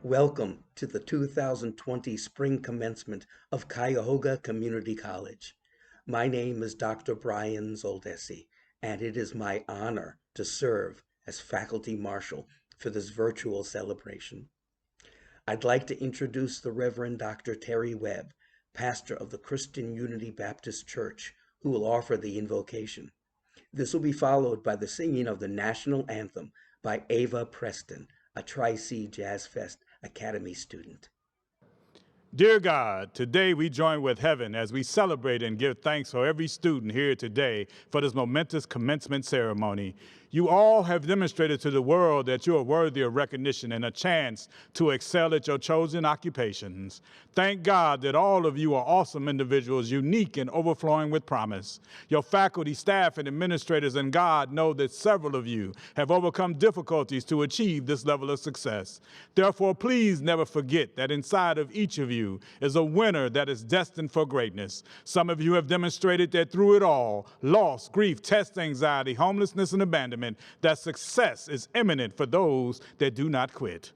Welcome to the 2020 spring commencement of Cuyahoga Community College. My name is Dr. Brian Zoldesi, and it is my honor to serve as Faculty Marshal for this virtual celebration. I'd like to introduce the Reverend Dr. Terry Webb, pastor of the Christian Unity Baptist Church, who will offer the invocation. This will be followed by the singing of the national anthem by Ava Preston, a Tri-C Jazz Fest Academy student. Dear God, today we join with heaven as we celebrate and give thanks for every student here today for this momentous commencement ceremony. You all have demonstrated to the world that you are worthy of recognition and a chance to excel at your chosen occupations. Thank God that all of you are awesome individuals, unique and overflowing with promise. Your faculty, staff, and administrators and God know that several of you have overcome difficulties to achieve this level of success. Therefore, please never forget that inside of each of you is a winner that is destined for greatness. Some of you have demonstrated that through it all, loss, grief, test anxiety, homelessness, and abandonment, that success is imminent for those that do not quit.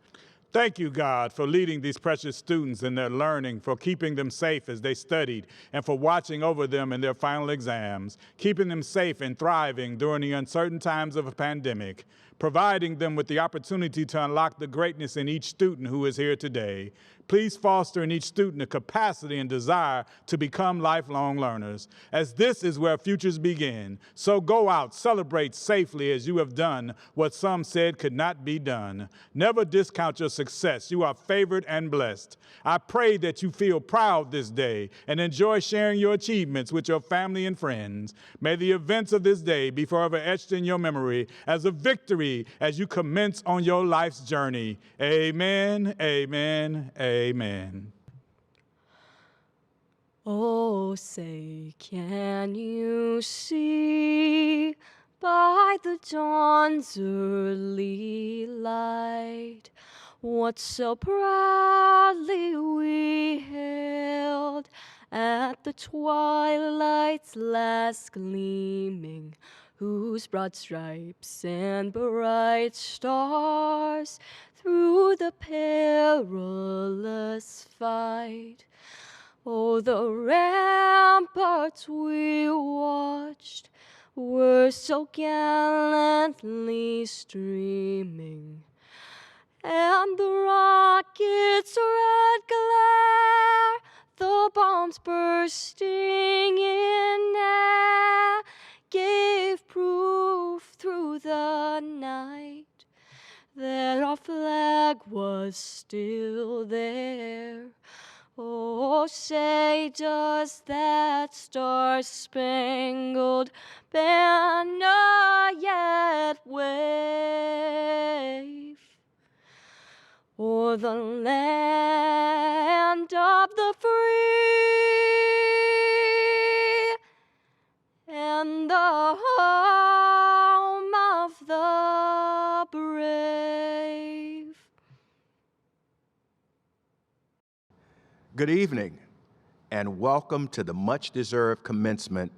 Thank you, God, for leading these precious students in their learning, for keeping them safe as they studied, and for watching over them in their final exams, keeping them safe and thriving during the uncertain times of a pandemic, providing them with the opportunity to unlock the greatness in each student who is here today. Please foster in each student a capacity and desire to become lifelong learners, as this is where futures begin. So go out, celebrate safely as you have done what some said could not be done. Never discount your success. You are favored and blessed. I pray that you feel proud this day and enjoy sharing your achievements with your family and friends. May the events of this day be forever etched in your memory as a victory as you commence on your life's journey. Amen, amen, amen. Oh, say, can you see by the dawn's early light what so proudly we hailed at the twilight's last gleaming, whose broad stripes and bright stars through the perilous fight? Oh, the ramparts we watched were so gallantly streaming, and the rocket's red glare, the bombs bursting in air, gave proof through the night that our flag was still there. Oh, say, does that star-spangled banner yet wave o'er the land of the free and the home of the brave? Good evening, and welcome to the much-deserved commencement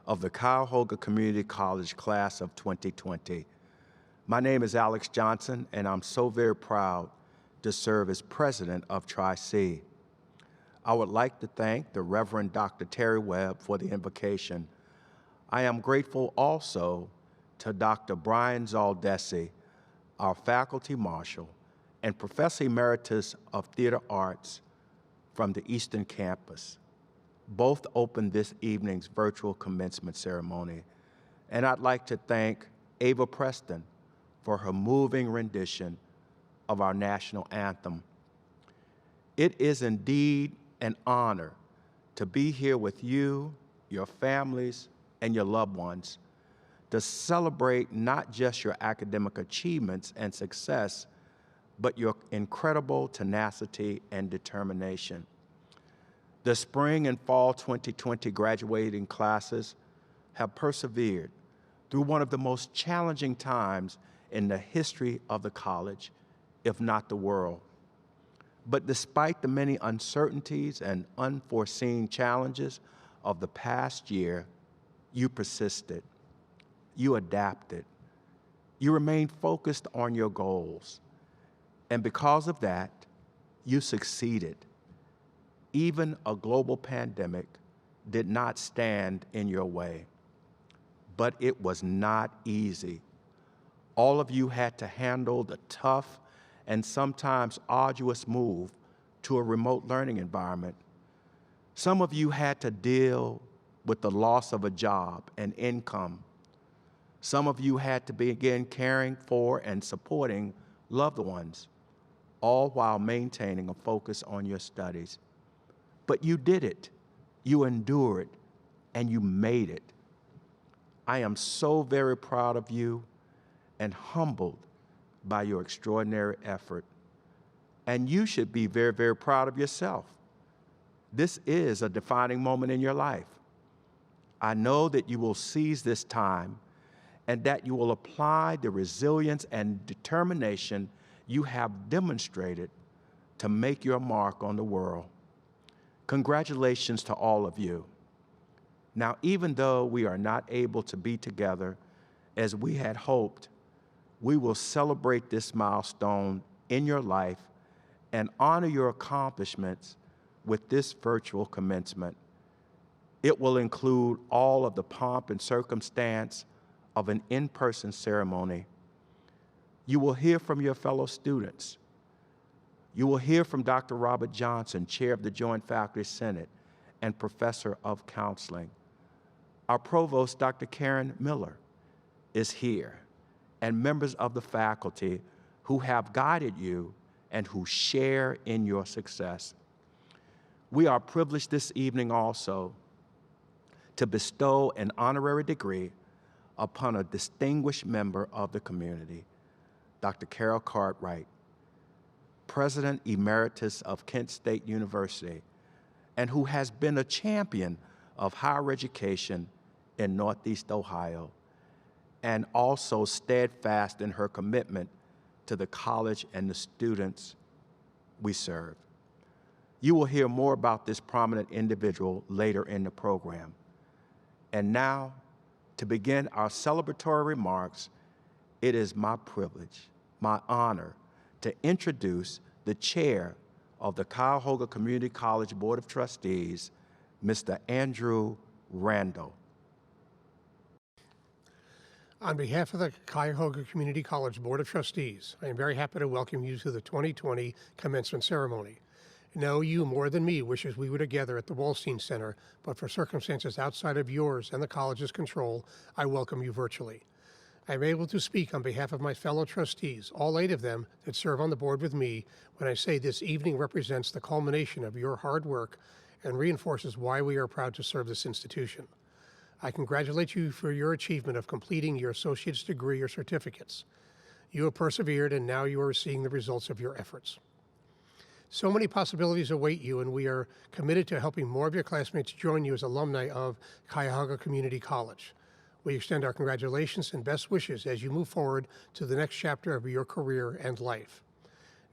of the Cuyahoga Community College Class of 2020. My name is Alex Johnson, and I'm so very proud to serve as president of Tri-C. I would like to thank the Reverend Dr. Terry Webb for the invocation. I am grateful also to Dr. Brian Zoldesi, our faculty marshal and Professor Emeritus of Theater Arts from the Eastern Campus. Both opened this evening's virtual commencement ceremony. And I'd like to thank Ava Preston for her moving rendition of our national anthem. It is indeed an honor to be here with you, your families, and your loved ones to celebrate not just your academic achievements and success, but your incredible tenacity and determination. The spring and fall 2020 graduating classes have persevered through one of the most challenging times in the history of the college, if not the world. But despite the many uncertainties and unforeseen challenges of the past year, you persisted, you adapted, you remained focused on your goals. And because of that, You succeeded. Even a global pandemic did not stand in your way. But it was not easy. All of you had to handle the tough and sometimes arduous move to a remote learning environment. Some of you had to deal with the loss of a job and income. Some of you had to begin caring for and supporting loved ones, all while maintaining a focus on your studies. But you did it, you endured, and you made it. I am so very proud of you and humbled by your extraordinary effort. And you should be very, very proud of yourself. This is a defining moment in your life. I know that you will seize this time and that you will apply the resilience and determination you have demonstrated to make your mark on the world. Congratulations to all of you. Now, even though we are not able to be together as we had hoped, we will celebrate this milestone in your life and honor your accomplishments with this virtual commencement. It will include all of the pomp and circumstance of an in-person ceremony. You will hear from your fellow students. You will hear from Dr. Robert Johnson, Chair of the Joint Faculty Senate and Professor of Counseling. Our Provost, Dr. Karen Miller, is here, and members of the faculty who have guided you and who share in your success. We are privileged this evening also to bestow an honorary degree upon a distinguished member of the community, Dr. Carol Cartwright, President Emeritus of Kent State University, and who has been a champion of higher education in Northeast Ohio, and also steadfast in her commitment to the college and the students we serve. You will hear more about this prominent individual later in the program. And now, to begin our celebratory remarks, it is my privilege, my honor, to introduce the chair of the Cuyahoga Community College Board of Trustees, Mr. Andrew Randall. On behalf of the Cuyahoga Community College Board of Trustees, I am very happy to welcome you to the 2020 commencement ceremony. No, you more than me wishes we were together at the Wallstein Center, but for circumstances outside of yours and the college's control, I welcome you virtually. I am able to speak on behalf of my fellow trustees, all 8 of them that serve on the board with me, when I say this evening represents the culmination of your hard work and reinforces why we are proud to serve this institution. I congratulate you for your achievement of completing your associate's degree or certificates. You have persevered, and now you are seeing the results of your efforts. So many possibilities await you, and we are committed to helping more of your classmates join you as alumni of Cuyahoga Community College. We extend our congratulations and best wishes as you move forward to the next chapter of your career and life.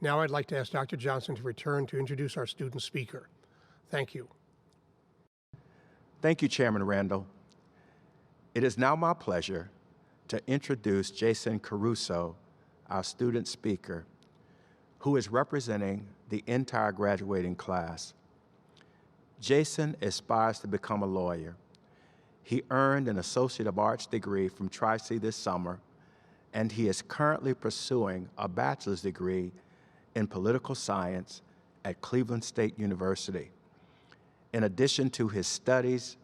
Now I'd like to ask Dr. Johnson to return to introduce our student speaker. Thank you. Thank you, Chairman Randall. It is now my pleasure to introduce Jason Caruso, our student speaker, who is representing the entire graduating class. Jason aspires to become a lawyer. He earned an Associate of Arts degree from Tri-C this summer, and he is currently pursuing a bachelor's degree in political science at Cleveland State University. In addition to his studies,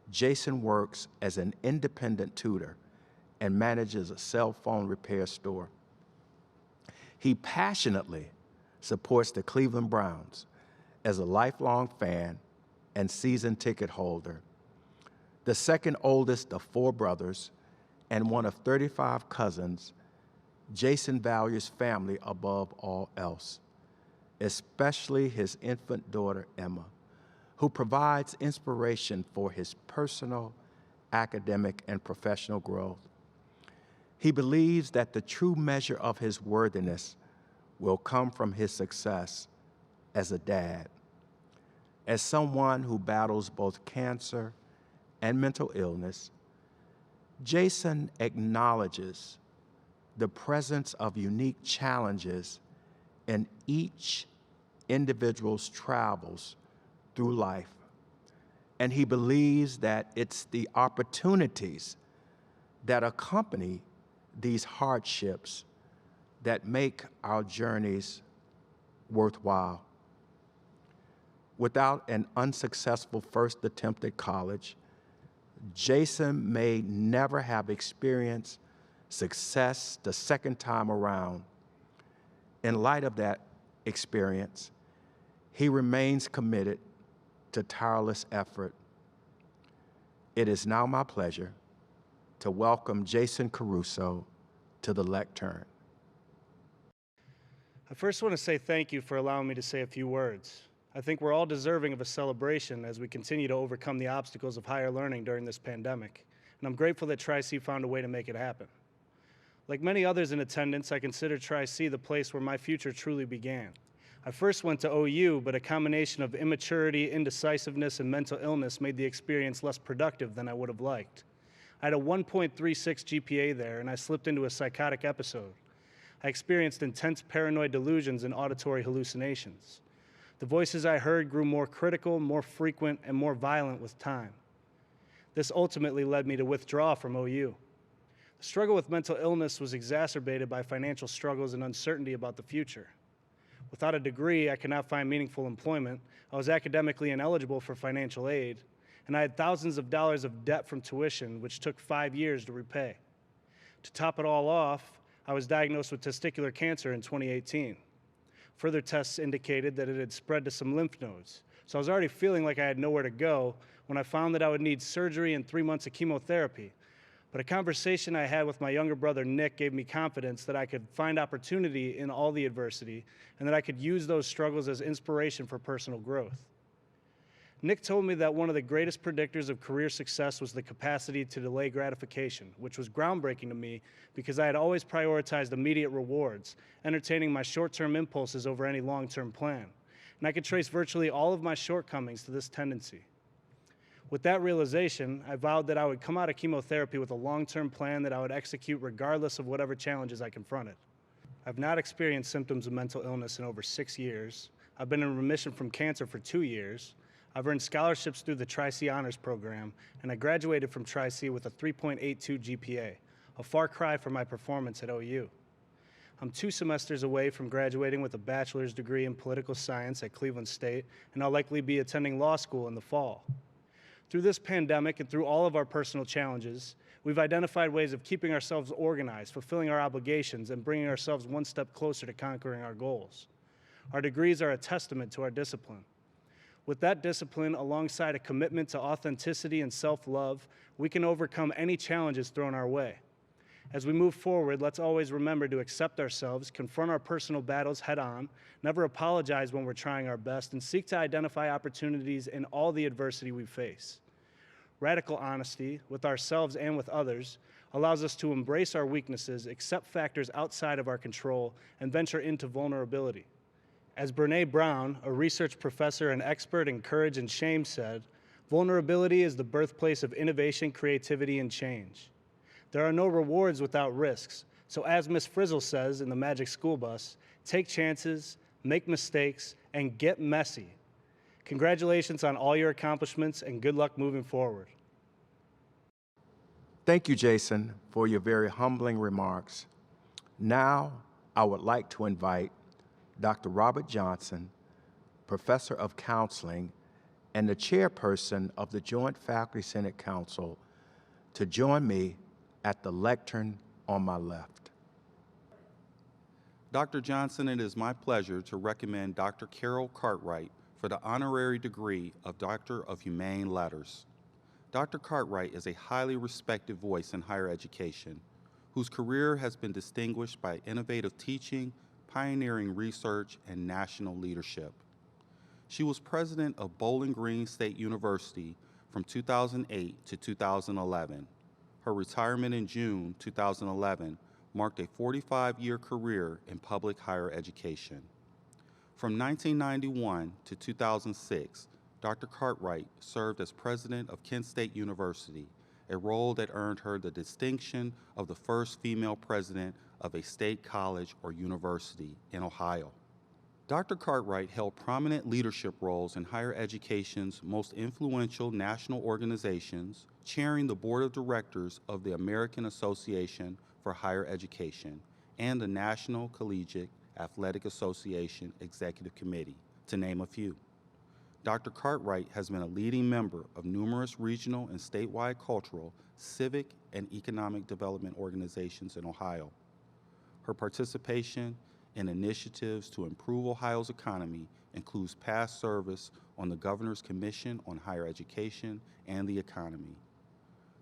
Jason works as an independent tutor and manages a cell phone repair store. He passionately supports the Cleveland Browns as a lifelong fan and season ticket holder. The second oldest of 4 brothers and one of 35 cousins, Jason values family above all else, especially his infant daughter, Emma, who provides inspiration for his personal, academic, and professional growth. He believes that the true measure of his worthiness will come from his success as a dad. As someone who battles both cancer and mental illness, Jason acknowledges the presence of unique challenges in each individual's travels through life. And he believes that it's the opportunities that accompany these hardships that make our journeys worthwhile. Without an unsuccessful first attempt at college, Jason may never have experienced success the second time around. In light of that experience, he remains committed to tireless effort. It is now my pleasure to welcome Jason Caruso to the lectern. I first want to say thank you for allowing me to say a few words. I think we're all deserving of a celebration as we continue to overcome the obstacles of higher learning during this pandemic, and I'm grateful that Tri-C found a way to make it happen. Like many others in attendance, I consider Tri-C the place where my future truly began. I first went to OU, but a combination of immaturity, indecisiveness, and mental illness made the experience less productive than I would have liked. I had a 1.36 GPA there, and I slipped into a psychotic episode. I experienced intense paranoid delusions and auditory hallucinations. The voices I heard grew more critical, more frequent, and more violent with time. This ultimately led me to withdraw from OU. The struggle with mental illness was exacerbated by financial struggles and uncertainty about the future. Without a degree, I could not find meaningful employment. I was academically ineligible for financial aid, and I had thousands of dollars of debt from tuition, which took 5 years to repay. To top it all off, I was diagnosed with testicular cancer in 2018. Further tests indicated that it had spread to some lymph nodes, so I was already feeling like I had nowhere to go when I found that I would need surgery and 3 months of chemotherapy. But a conversation I had with my younger brother, Nick, gave me confidence that I could find opportunity in all the adversity and that I could use those struggles as inspiration for personal growth. Nick told me that one of the greatest predictors of career success was the capacity to delay gratification, which was groundbreaking to me because I had always prioritized immediate rewards, entertaining my short-term impulses over any long-term plan. And I could trace virtually all of my shortcomings to this tendency. With that realization, I vowed that I would come out of chemotherapy with a long-term plan that I would execute regardless of whatever challenges I confronted. I've not experienced symptoms of mental illness in over 6 years. I've been in remission from cancer for 2 years. I've earned scholarships through the Tri-C Honors Program, and I graduated from Tri-C with a 3.82 GPA, a far cry from my performance at OU. I'm 2 semesters away from graduating with a bachelor's degree in political science at Cleveland State, and I'll likely be attending law school in the fall. Through this pandemic and through all of our personal challenges, we've identified ways of keeping ourselves organized, fulfilling our obligations, and bringing ourselves one step closer to conquering our goals. Our degrees are a testament to our discipline. With that discipline, alongside a commitment to authenticity and self-love, we can overcome any challenges thrown our way. As we move forward, let's always remember to accept ourselves, confront our personal battles head-on, never apologize when we're trying our best, and seek to identify opportunities in all the adversity we face. Radical honesty, with ourselves and with others, allows us to embrace our weaknesses, accept factors outside of our control, and venture into vulnerability. As Brené Brown, a research professor and expert in courage and shame, said, vulnerability is the birthplace of innovation, creativity, and change. There are no rewards without risks, so as Miss Frizzle says in the Magic School Bus, take chances, make mistakes, and get messy. Congratulations on all your accomplishments, and good luck moving forward. Thank you, Jason, for your very humbling remarks. Now, I would like to invite Dr. Robert Johnson, Professor of Counseling and the Chairperson of the Joint Faculty Senate Council, to join me at the lectern on my left. Dr. Johnson, it is my pleasure to recommend Dr. Carol Cartwright for the honorary degree of Doctor of Humane Letters. Dr. Cartwright is a highly respected voice in higher education, whose career has been distinguished by innovative teaching, pioneering research, and national leadership. She was president of Bowling Green State University from 2008 to 2011. Her retirement in June 2011 marked a 45-year career in public higher education. From 1991 to 2006, Dr. Cartwright served as president of Kent State University, a role that earned her the distinction of the first female president of a state college or university in Ohio. Dr. Cartwright held prominent leadership roles in higher education's most influential national organizations, chairing the board of directors of the American Association for Higher Education and the National Collegiate Athletic Association Executive Committee, to name a few. Dr. Cartwright has been a leading member of numerous regional and statewide cultural, civic, and economic development organizations in Ohio. Her participation in initiatives to improve Ohio's economy includes past service on the Governor's Commission on Higher Education and the Economy.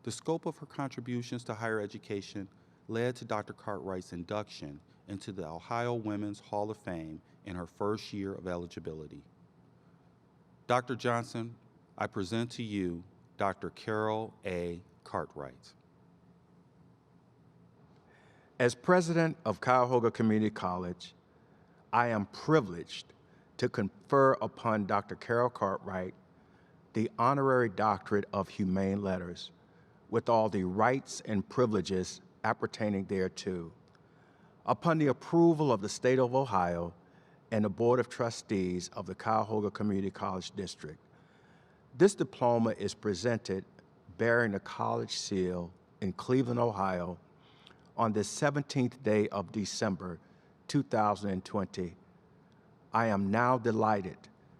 The scope of her contributions to higher education led to Dr. Cartwright's induction into the Ohio Women's Hall of Fame in her first year of eligibility. Dr. Johnson, I present to you Dr. Carol A. Cartwright. As president of Cuyahoga Community College, I am privileged to confer upon Dr. Carol Cartwright the honorary doctorate of humane letters with all the rights and privileges appertaining thereto. Upon the approval of the state of Ohio and the Board of Trustees of the Cuyahoga Community College District, this diploma is presented bearing the college seal in Cleveland, Ohio, on the 17th day of December, 2020. I am now delighted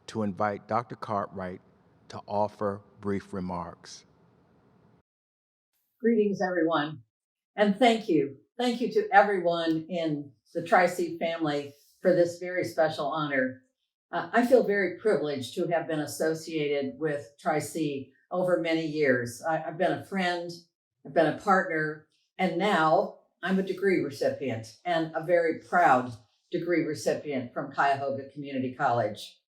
to invite Dr. Cartwright to offer brief remarks. Greetings, everyone, and thank you. Thank you to everyone in the Tri-C family for this very special honor. I feel very privileged to have been associated with Tri-C over many years. I've been a friend, I've been a partner, and now I'm a degree recipient, and a very proud degree recipient from Cuyahoga Community College.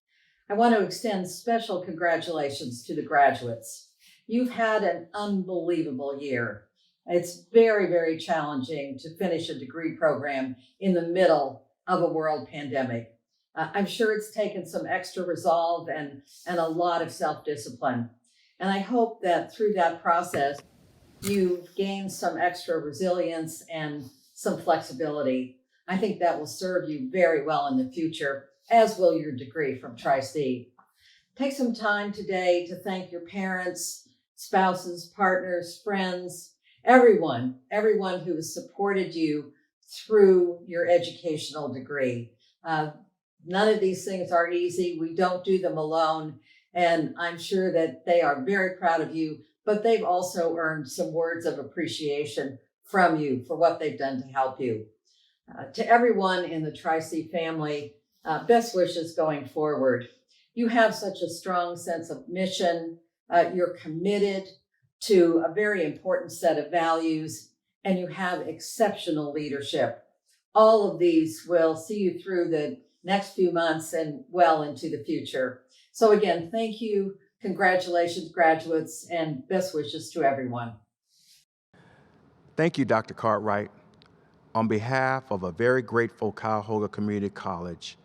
I want to extend special congratulations to the graduates. You've had an unbelievable year. It's very, very challenging to finish a degree program in the middle of a world pandemic. I'm sure it's taken some extra resolve and a lot of self-discipline. And I hope that through that process, you've gained some extra resilience and some flexibility. I think that will serve you very well in the future, as will your degree from Tri-C. Take some time today to thank your parents, spouses, partners, friends, everyone who has supported you through your educational degree. None of these things are easy. We don't do them alone. And I'm sure that they are very proud of you, but they've also earned some words of appreciation from you for what they've done to help you. To everyone in the Tri-C family, best wishes going forward. You have such a strong sense of mission. You're committed to a very important set of values, and you have exceptional leadership. All of these will see you through the next few months and well into the future. So again, thank you. Congratulations, graduates, and best wishes to everyone. Thank you, Dr. Cartwright. On behalf of a very grateful Cuyahoga Community College,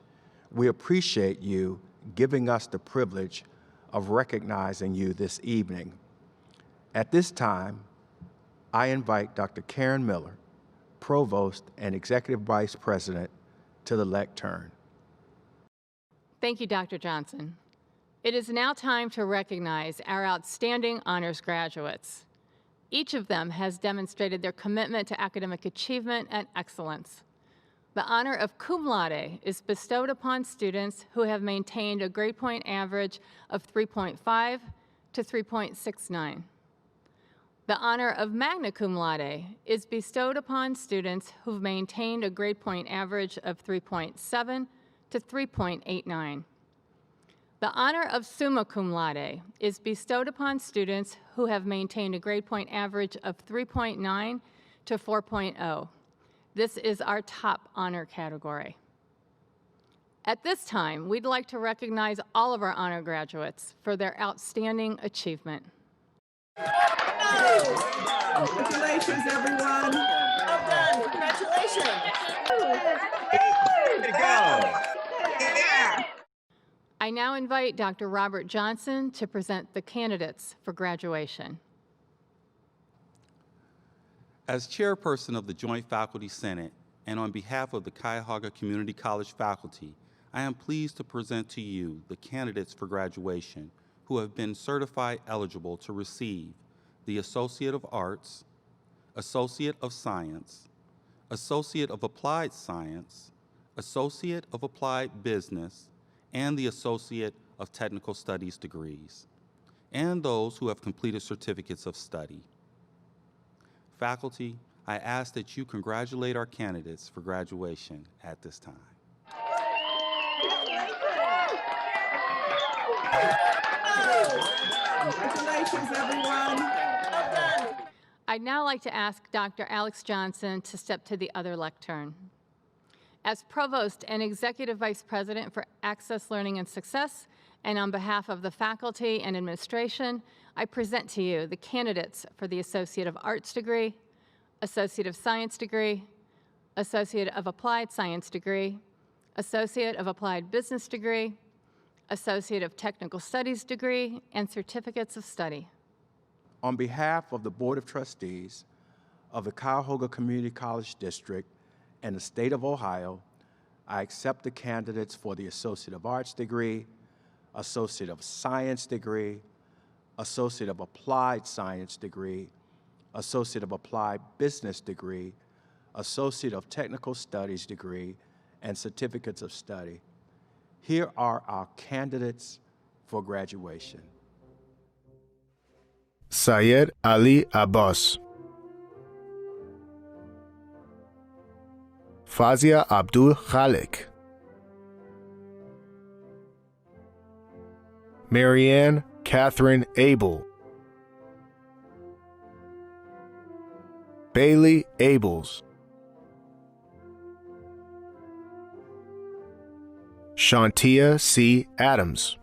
we appreciate you giving us the privilege of recognizing you this evening. At this time, I invite Dr. Karen Miller, Provost and Executive Vice President, to the lectern. Thank you, Dr. Johnson. It is now time to recognize our outstanding honors graduates. Each of them has demonstrated their commitment to academic achievement and excellence. The honor of cum laude is bestowed upon students who have maintained a grade point average of 3.5 to 3.69. The honor of magna cum laude is bestowed upon students who've maintained a grade point average of 3.7 to 3.89. The honor of summa cum laude is bestowed upon students who have maintained a grade point average of 3.9 to 4.0. This is our top honor category. At this time, we'd like to recognize all of our honor graduates for their outstanding achievement. Congratulations, everyone. Well done. Congratulations. Way to go. Yeah. I now invite Dr. Robert Johnson to present the candidates for graduation. As chairperson of the Joint Faculty Senate and on behalf of the Cuyahoga Community College faculty, I am pleased to present to you the candidates for graduation who have been certified eligible to receive the Associate of Arts, Associate of Science, Associate of Applied Science, Associate of Applied Business, and the Associate of Technical Studies degrees, and those who have completed certificates of study. Faculty, I ask that you congratulate our candidates for graduation at this time. Congratulations, everyone. Well done. I'd now like to ask Dr. Alex Johnson to step to the other lectern. As Provost and Executive Vice President for Access, Learning, and Success, and on behalf of the faculty and administration, I present to you the candidates for the Associate of Arts degree, Associate of Science degree, Associate of Applied Science degree, Associate of Applied Business degree, Associate of Technical Studies degree, and certificates of study. On behalf of the Board of Trustees of the Cuyahoga Community College District and the State of Ohio, I accept the candidates for the Associate of Arts degree, Associate of Science degree, Associate of Applied Science degree, Associate of Applied Business degree, Associate of Technical Studies degree, and certificates of study. Here are our candidates for graduation. Syed Ali Abbas, Fazia Abdul Khalik, Marianne Catherine Abel, Bailey Abels, Shantia C. Adams,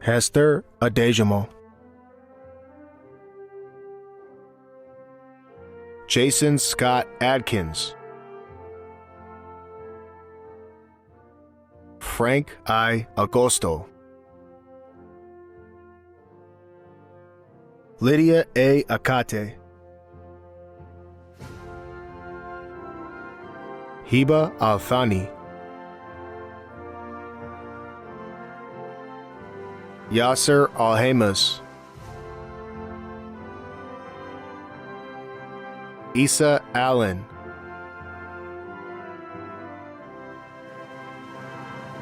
Hester Adejamo, Jason Scott Adkins, Frank I. Agosto, Lydia A. Akate, Hiba Althani, Yasser Alhamas, Isa Allen,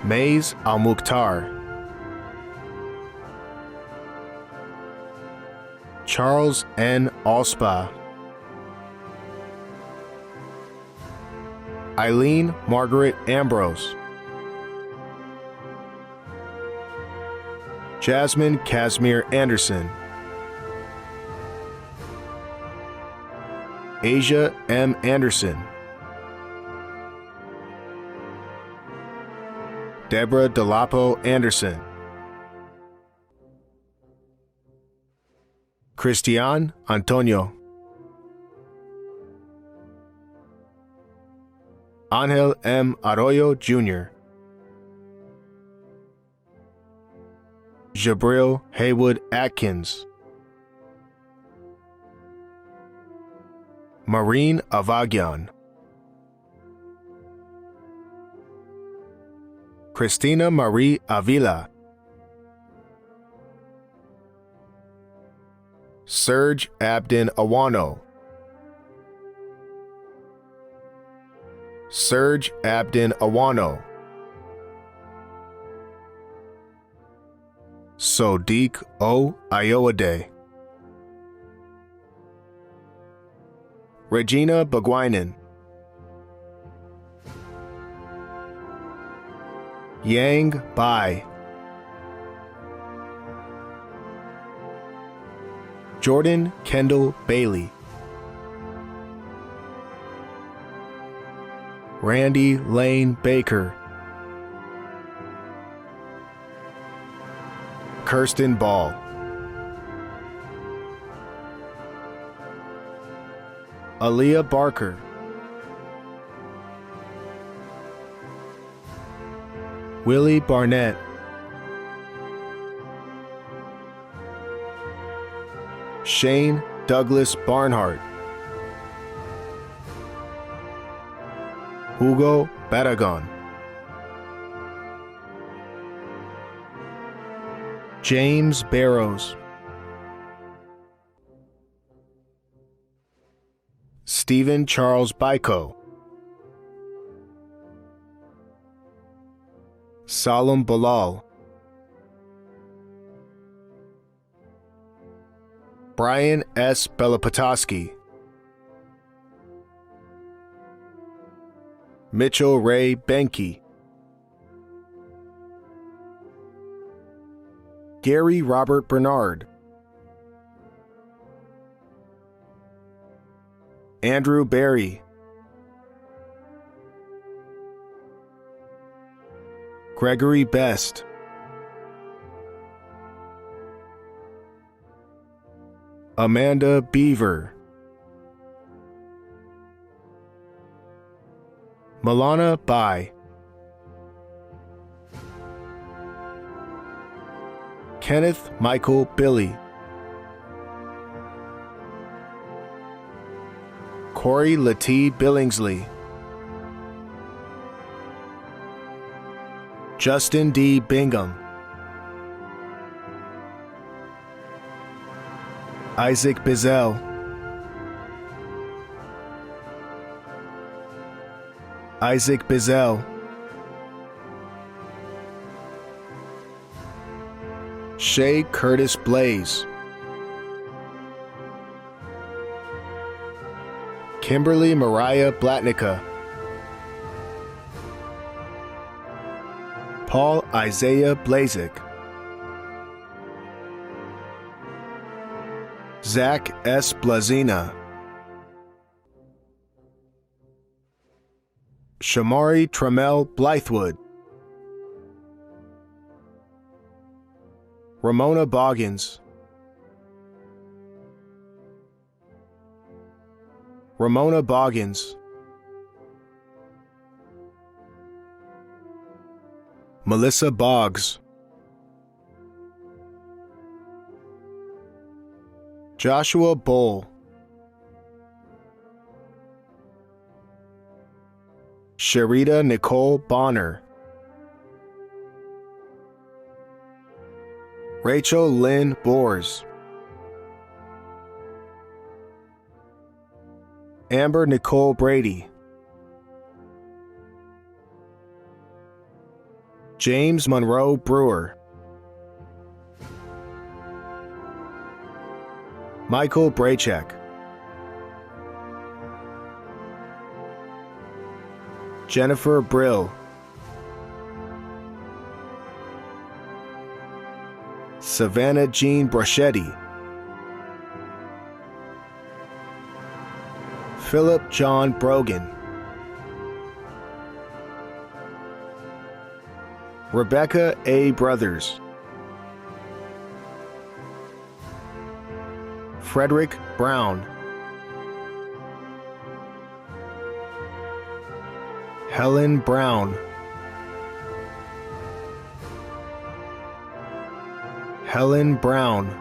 Maze Al-Mukhtar, Charles N. Alspa, Eileen Margaret Ambrose, Jasmine Casimir Anderson, Asia M. Anderson, Deborah Delapo Anderson, Cristian Antonio, Angel M. Arroyo Jr., Jabril Haywood Atkins, Marine Avagyan, Christina Marie Avila, Serge Abdin Awano, Serge Abdin Awano, Sodiq O. Ayoade, Regina Baguinen, Yang Bai, Jordan Kendall Bailey, Randy Lane Baker, Kirsten Ball, Aaliyah Barker, Willie Barnett, Shane Douglas Barnhart, Hugo Barragon. James Barrows. Stephen Charles Baiko. Salim Bilal. Brian S. Belapatoski. Mitchell Ray Benke. Gary Robert Bernard. Andrew Berry. Gregory Best. Amanda Beaver. Milana Bai. Kenneth Michael Billy. Corey Latee Billingsley. Justin D. Bingham. Isaac Bizel. Isaac Bizel. Shay Curtis Blaze. Kimberly Mariah Blatnica. Paul Isaiah Blazik. Zach S. Blazina. Shamari Trammell Blythewood. Ramona Boggins. Ramona Boggins. Melissa Boggs. Joshua Bull. Sharita Nicole Bonner. Rachel Lynn Boers. Amber Nicole Brady. James Monroe Brewer. Michael Braychek. Jennifer Brill. Savannah Jean Brochetti. Philip John Brogan. Rebecca A. Brothers. Frederick Brown. Helen Brown. Helen Brown.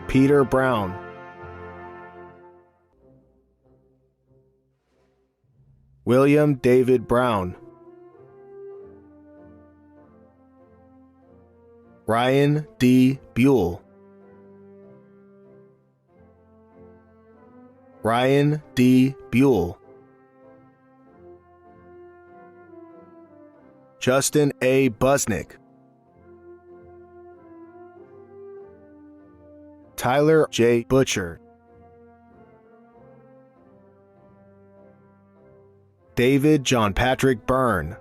Peter Brown. William David Brown. Ryan D. Buell. Ryan D. Buell. Justin A. Busnick. Tyler J. Butcher. David John Patrick Byrne.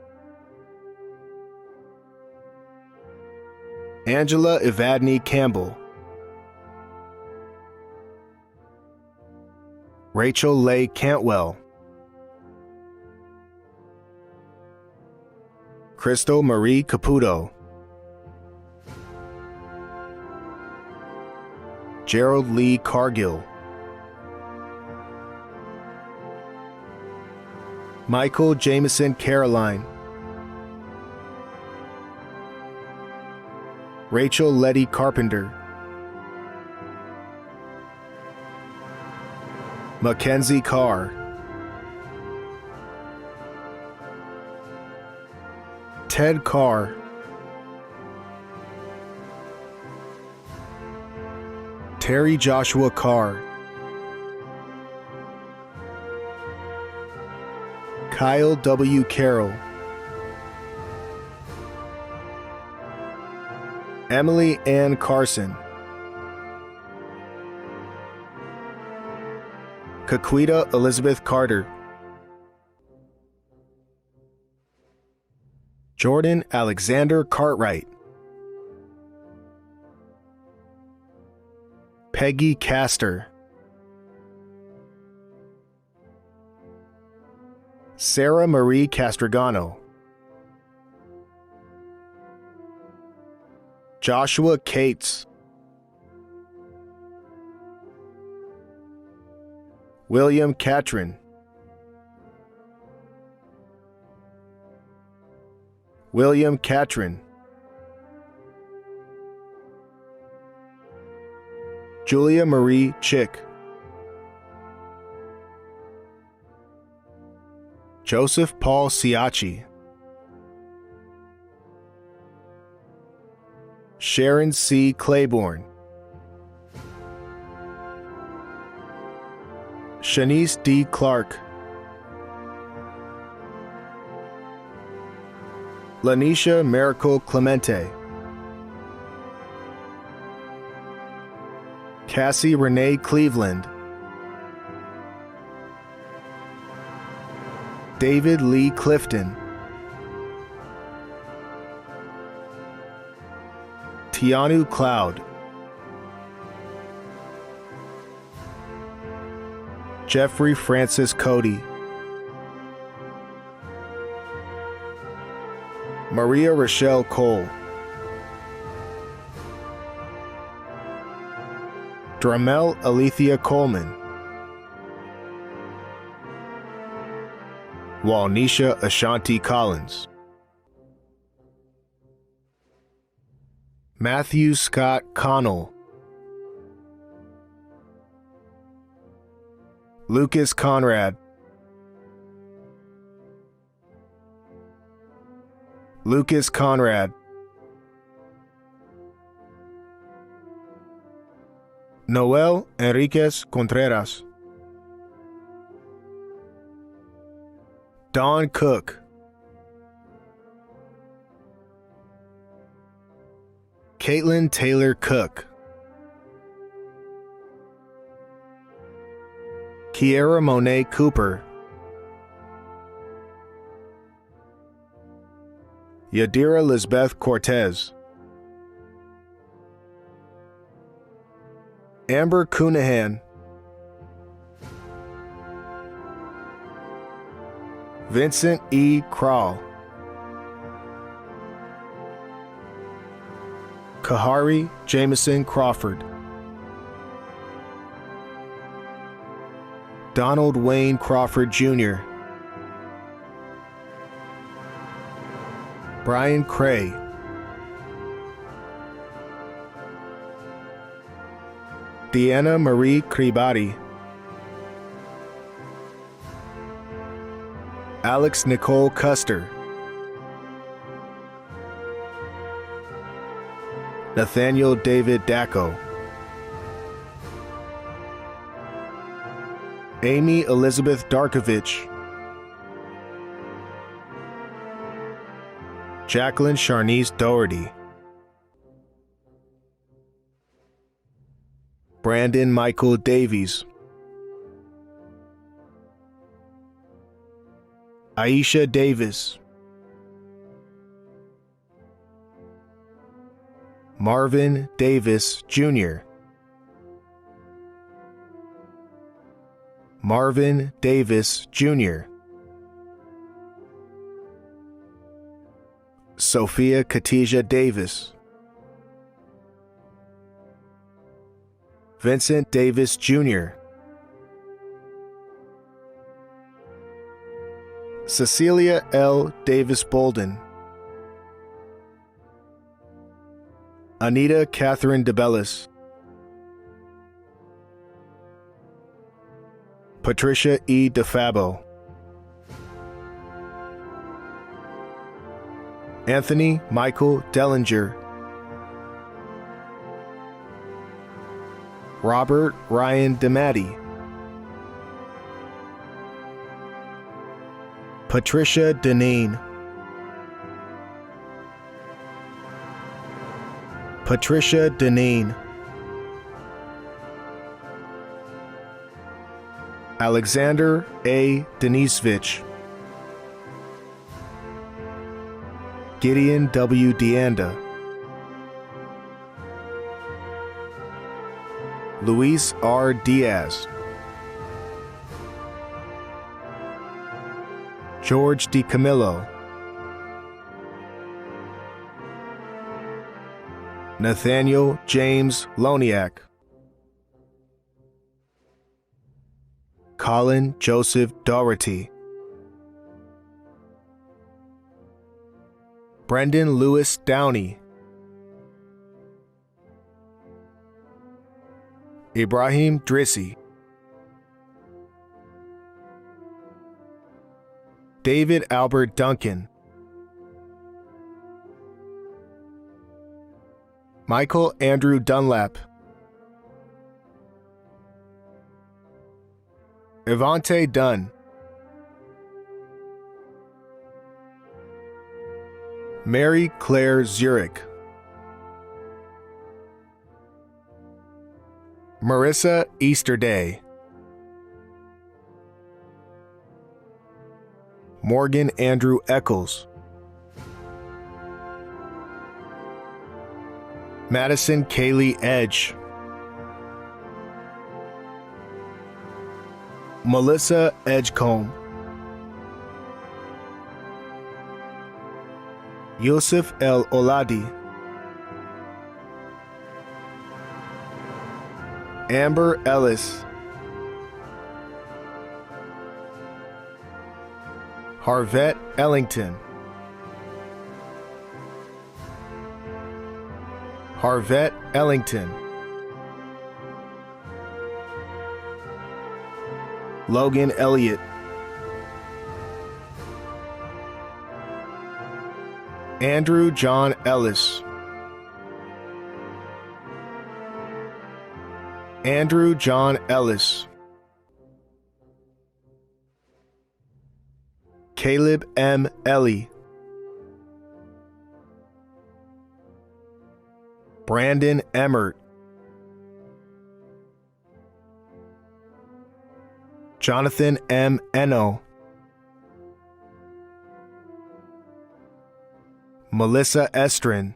Angela Evadne Campbell. Rachel Leigh Cantwell. Crystal Marie Caputo. Gerald Lee Cargill. Michael Jameson Caroline. Rachel Letty Carpenter. Mackenzie Carr, Ted Carr, Terry Joshua Carr, Kyle W. Carroll, Emily Ann Carson, Kaquita Elizabeth Carter, Jordan Alexander Cartwright, Peggy Castor, Sarah Marie Castrogano, Joshua Cates, William Catron, William Catron, Julia Marie Chick, Joseph Paul Siachi, Sharon C. Claiborne, Shanice D. Clark, Lanisha Miracle Clemente, Cassie Renee Cleveland, David Lee Clifton, Tianu Cloud, Jeffrey Francis Cody, Maria Rochelle Cole, Dramel Alethea Coleman, Walnisha Ashanti Collins, Matthew Scott Connell, Lucas Conrad, Lucas Conrad, Noel Enriquez Contreras, Don Cook, Caitlin Taylor Cook, Kiera Monet Cooper, Yadira Lisbeth Cortez, Amber Cunahan, Vincent E. Krall, Kahari Jameson Crawford, Donald Wayne Crawford Jr., Brian Cray, Deanna Marie Cribati, Alex Nicole Custer, Nathaniel David Dacko, Amy Elizabeth Darkovich, Jacqueline Charnice Doherty, Brandon Michael Davies, Aisha Davis, Marvin Davis Jr., Marvin Davis Jr., Sophia Katija Davis, Vincent Davis Jr., Cecilia L. Davis Bolden, Anita Catherine DeBellis, Patricia E. DeFabo, Anthony Michael Dellinger, Robert Ryan DeMatti, Patricia Deneen, Patricia Deneen, Alexander A. Denisevich, Gideon W. Deanda, Luis R. Diaz, George DiCamillo, Nathaniel James Loniak, Colin Joseph Doherty, Brendan Lewis Downey, Ibrahim Drissi, David Albert Duncan, Michael Andrew Dunlap, Evante Dunn, Mary Claire Zurich, Marissa Easterday, Morgan Andrew Eccles, Madison Kaylee Edge, Melissa Edgecombe, Yusuf El Oladi, Amber Ellis, Harvette Ellington, Harvette Ellington, Logan Elliott, Andrew John Ellis, Andrew John Ellis, Caleb M. Ellie, Brandon Emmert, Jonathan M. Eno, Melissa Estrin,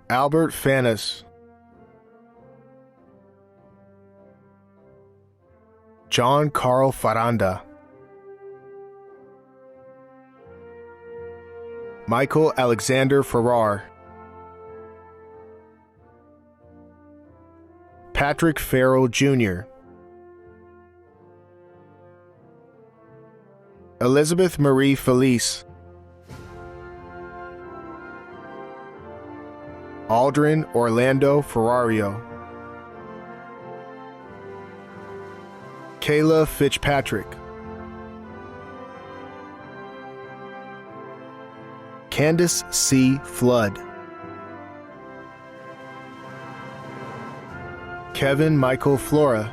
Albert Fanis, John Carl Faranda, Michael Alexander Farrar, Patrick Farrell Jr., Elizabeth Marie Felice, Aldrin Orlando Ferrario, Kayla Fitzpatrick, Candace C. Flood, Kevin Michael Flora,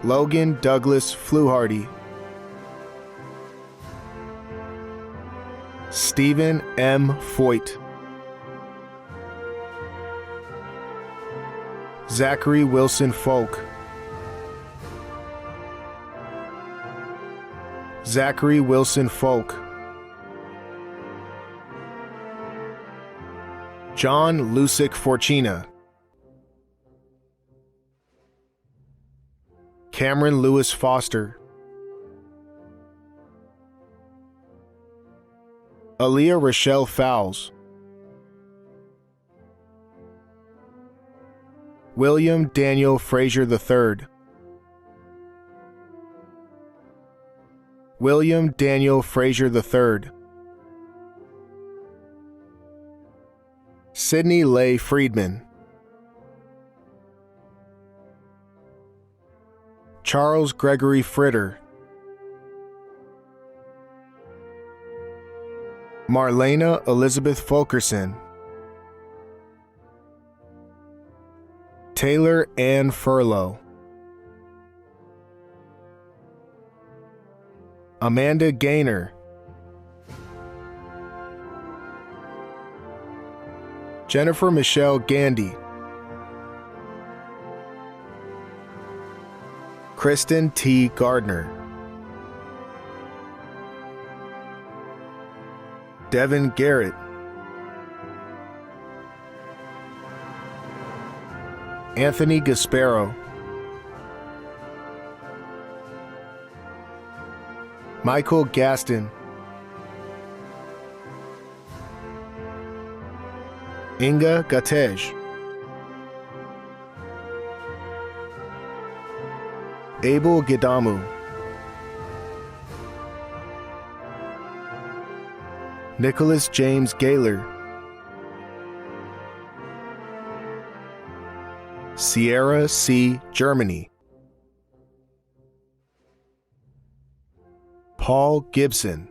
Logan Douglas Fluharty, Stephen M. Foyt, Zachary Wilson Folk, Zachary Wilson Folk, John Lusick Fortuna, Cameron Lewis Foster, Aaliyah Rochelle Fowles, William Daniel Frazier III, William Daniel Frazier III, Sidney Leigh Friedman, Charles Gregory Fritter, Marlena Elizabeth Fulkerson, Taylor Ann Furlow, Amanda Gaynor, Jennifer Michelle Gandy, Kristen T. Gardner, Devin Garrett, Anthony Gasparo, Michael Gaston, Inga Gatej, Abel Gidamu, Nicholas James Gaylor, Sierra C. Germany, Paul Gibson,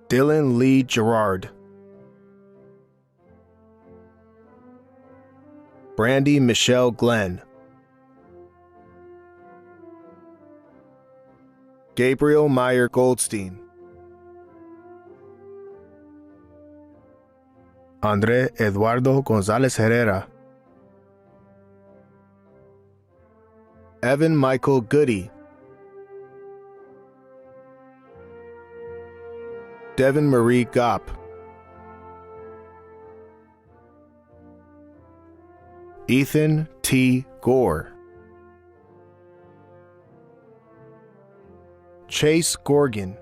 Dylan Lee Gerard, Brandy Michelle Glenn, Gabriel Meyer Goldstein, André Eduardo González Herrera, Evan Michael Goody, Devin Marie Gopp, Ethan T. Gore, Chase Gorgon,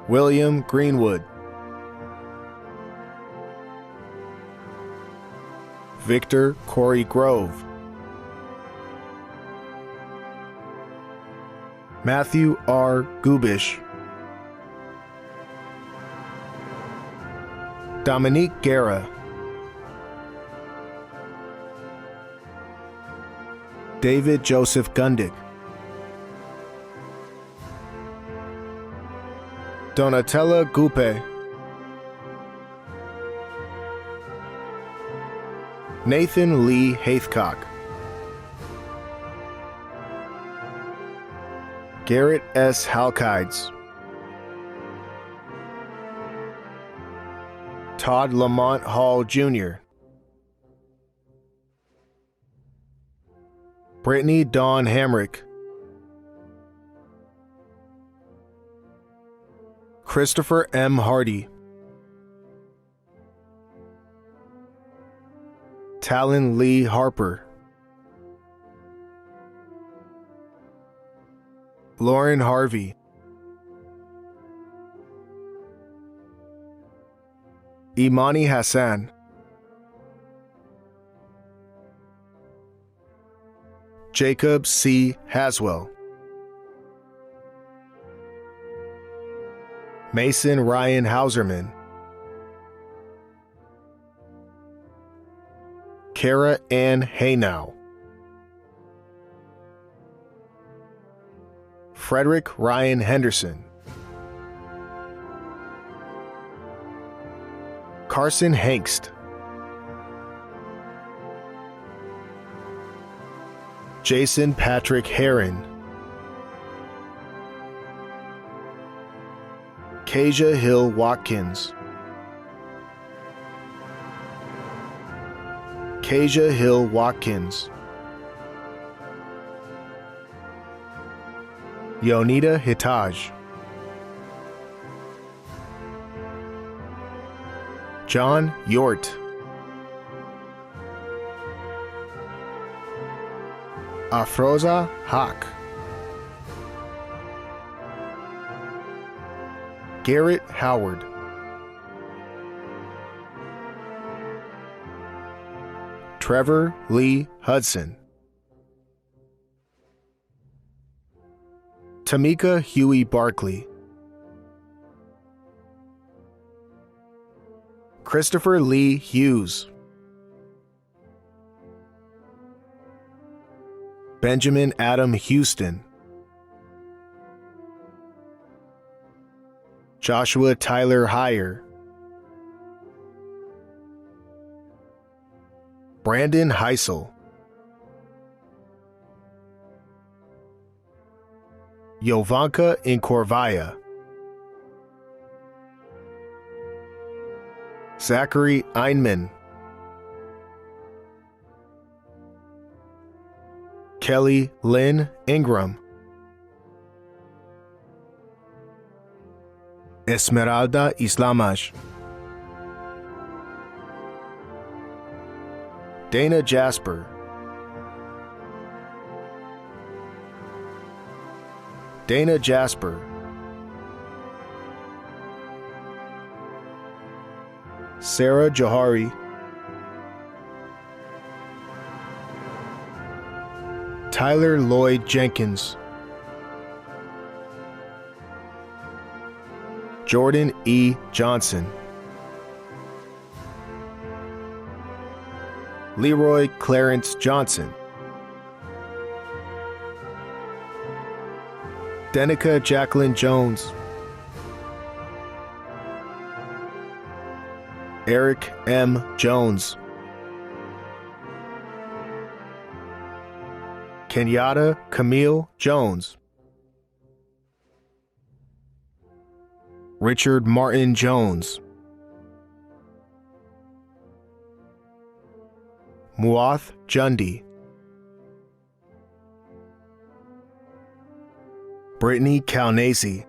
William Greenwood, Victor Corey Grove, Matthew R. Gubish, Dominique Guerra, David Joseph Gundick, Donatella Gupe, Nathan Lee Haithcock, Garrett S. Halkides, Todd Lamont Hall Jr., Brittany Dawn Hamrick, Christopher M. Hardy, Talon Lee Harper, Lauren Harvey, Imani Hassan, Jacob C. Haswell, Mason Ryan Hauserman, Kara Ann Haynow, Frederick Ryan Henderson, Carson Hengst, Jason Patrick Herron, Kasia Hill Watkins, Kasia Hill Watkins, Yonita Hitaj, John Yort, Afroza Haq, Garrett Howard, Trevor Lee Hudson, Tamika Huey Barkley, Christopher Lee Hughes, Benjamin Adam Houston, Joshua Tyler Heyer, Brandon Heisel, Jovanka Incorvaya, Zachary Einman, Kelly Lynn Ingram, Esmeralda Islamaj, Dana Jasper, Dana Jasper, Sarah Johari, Tyler Lloyd Jenkins, Jordan E. Johnson, Leroy Clarence Johnson, Denica Jacqueline Jones, Eric M. Jones, Kenyatta Camille Jones, Richard Martin Jones, Muath Jundi, Brittany Calnasi,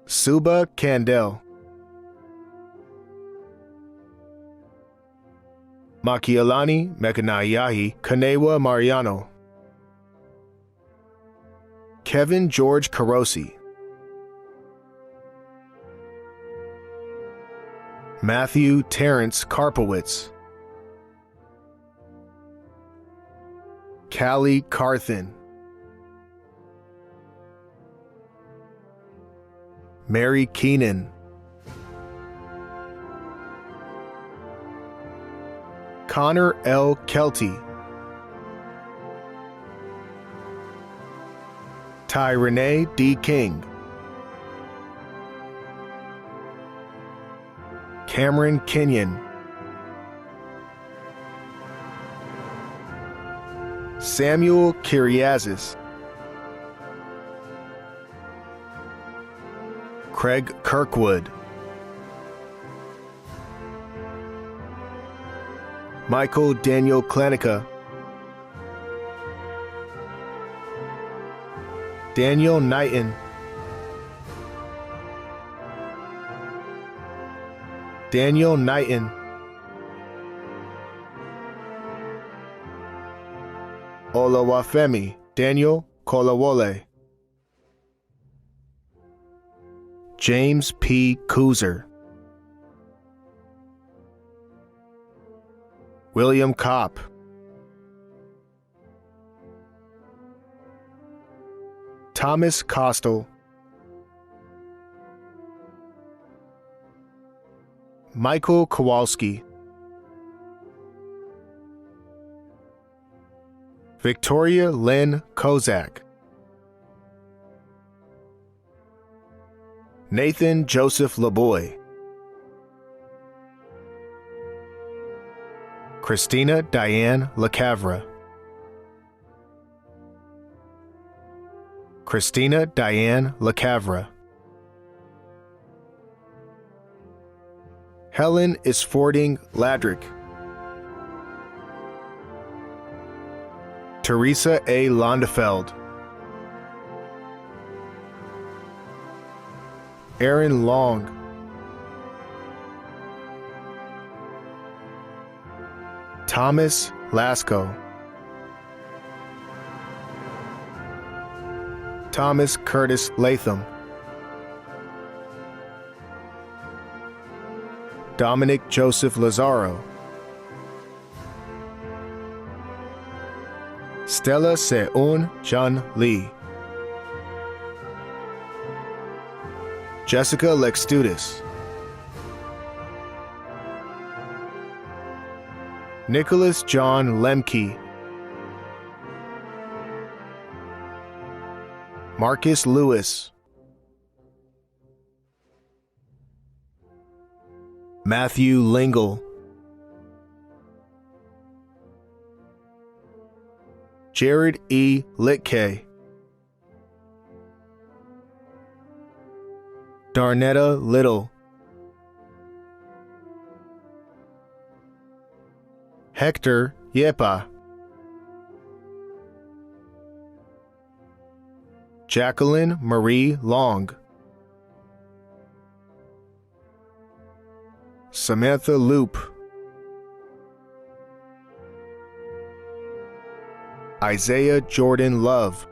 Suba Candel, Makialani Mekanayahi Kanewa Mariano, Kevin George Carosi, Matthew Terrence Karpowitz, Callie Carthen, Mary Keenan, Connor L. Kelty, Ty Renee D. King, Cameron Kenyon, Samuel Kiriazis, Craig Kirkwood, Michael Daniel Klanica, Daniel Knighton, Daniel Knighton, Olawafemi Daniel Kolawole, James P. Kuzer, William Kopp, Thomas Kostel, Michael Kowalski, Victoria Lynn Kozak, Nathan Joseph LeBoy, Christina Diane LeCavra, Christina Diane LeCavra, Helen Isfording Ladrick, Teresa A. Londefeld, Aaron Long, Thomas Lasco, Thomas Curtis Latham, Dominic Joseph Lazaro, Stella Seun Chun Lee. Jessica Lextudis. Nicholas John Lemke. Marcus Lewis. Matthew Lingle. Jared E. Litke. Darnetta Little. Hector Yepa. Jacqueline Marie Long. Samantha Loop. Isaiah Jordan Love.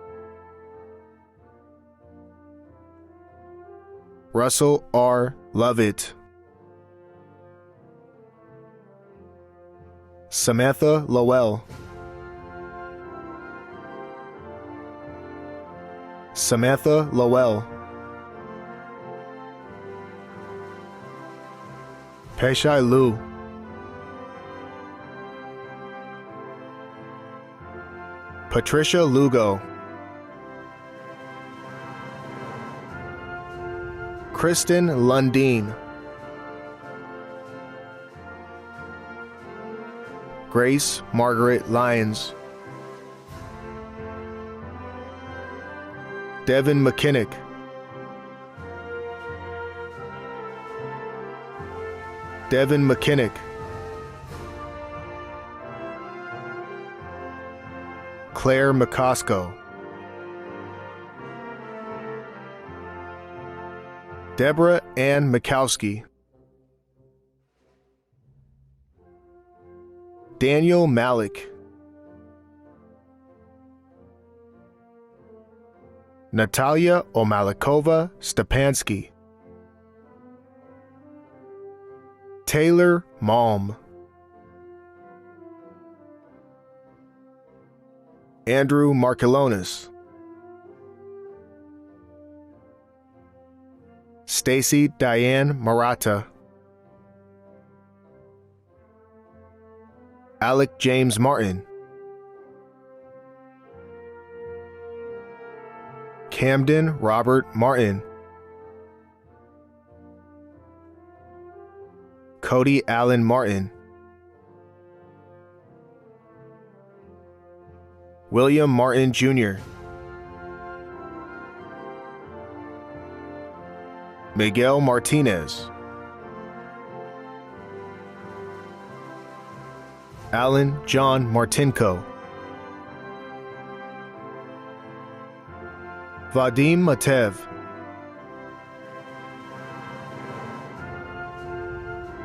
Russell R. Lovett. Samantha Lowell. Samantha Lowell. Peshai Lu. Patricia Lugo. Kristen Lundeen. Grace Margaret Lyons. Devin McKinnick. Devin McKinnick. Claire McCosco. Deborah Ann Mikowski. Daniel Malik. Natalia Omalikova Stepansky. Taylor Malm. Andrew Markelonis. Stacy Diane Murata. Alec James Martin. Camden Robert Martin. Cody Allen Martin. William Martin Jr. Miguel Martinez. Alan John Martinko. Vadim Matev.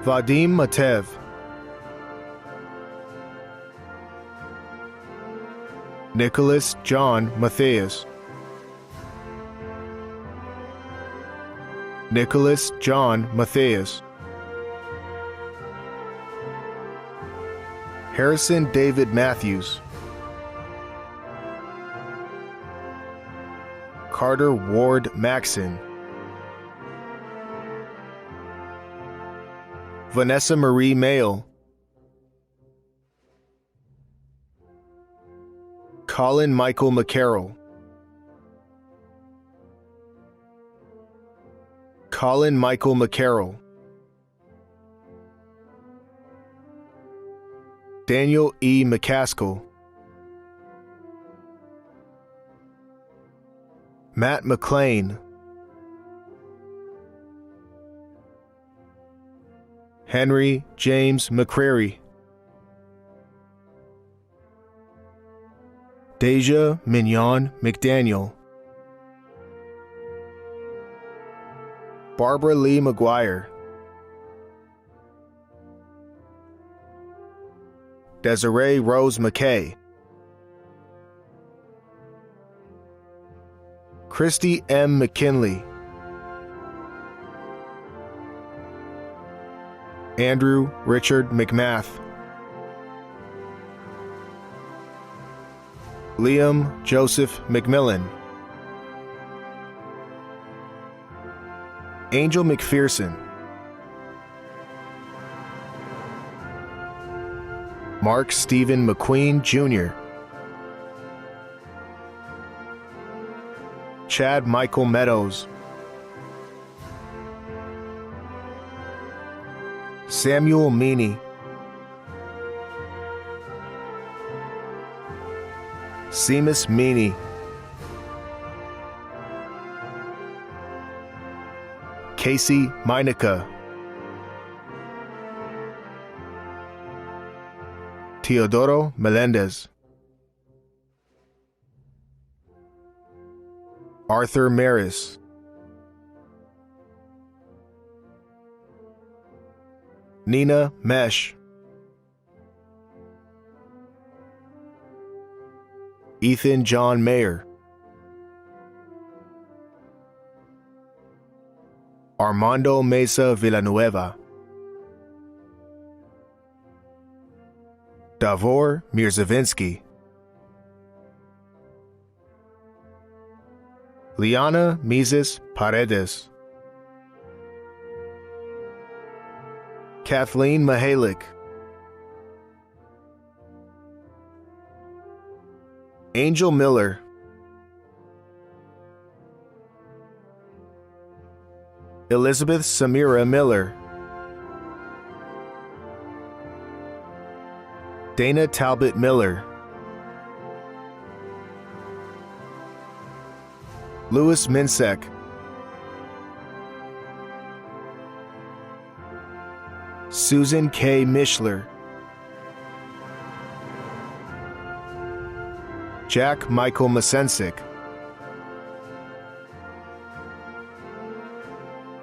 Vadim Matev. Nicholas John Matthias. Nicholas John Matthias. Harrison David Matthews. Carter Ward Maxon. Vanessa Marie Mayle. Colin Michael McCarroll. Colin Michael McCarroll. Daniel E. McCaskill. Matt McLean. Henry James McCrary. Deja Mignon McDaniel. Barbara Lee McGuire. Desiree Rose McKay. Christy M. McKinley. Andrew Richard McMath. Liam Joseph McMillan, Angel McPherson, Mark Stephen McQueen Jr., Chad Michael Meadows, Samuel Meany, Seamus Meany, Casey Meinica, Teodoro Melendez, Arthur Maris, Nina Mesh, Ethan John Mayer, Armando Mesa Villanueva, Davor Mirzavinsky, Liana Mises Paredes, Kathleen Mahalik, Angel Miller, Elizabeth Samira Miller, Dana Talbot Miller, Louis Minsek, Susan K. Mishler, Jack Michael Masensik,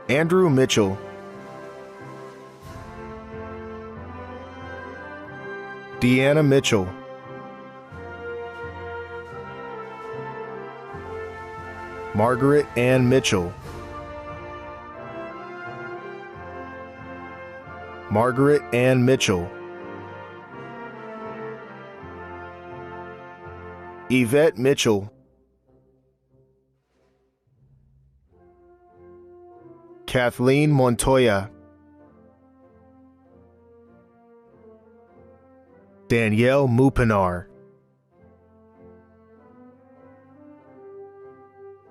Andrew Mitchell, Deanna Mitchell, Margaret Ann Mitchell, Margaret Ann Mitchell, Yvette Mitchell, Kathleen Montoya, Danielle Mupinar,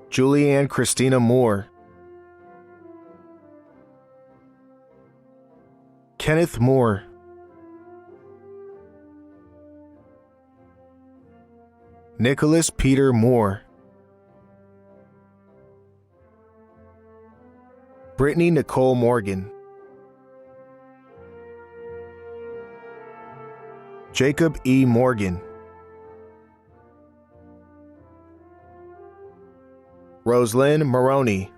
Julianne Christina Moore, Kenneth Moore, Nicholas Peter Moore, Brittany Nicole Morgan, Jacob E. Morgan, Roselyn Maroney,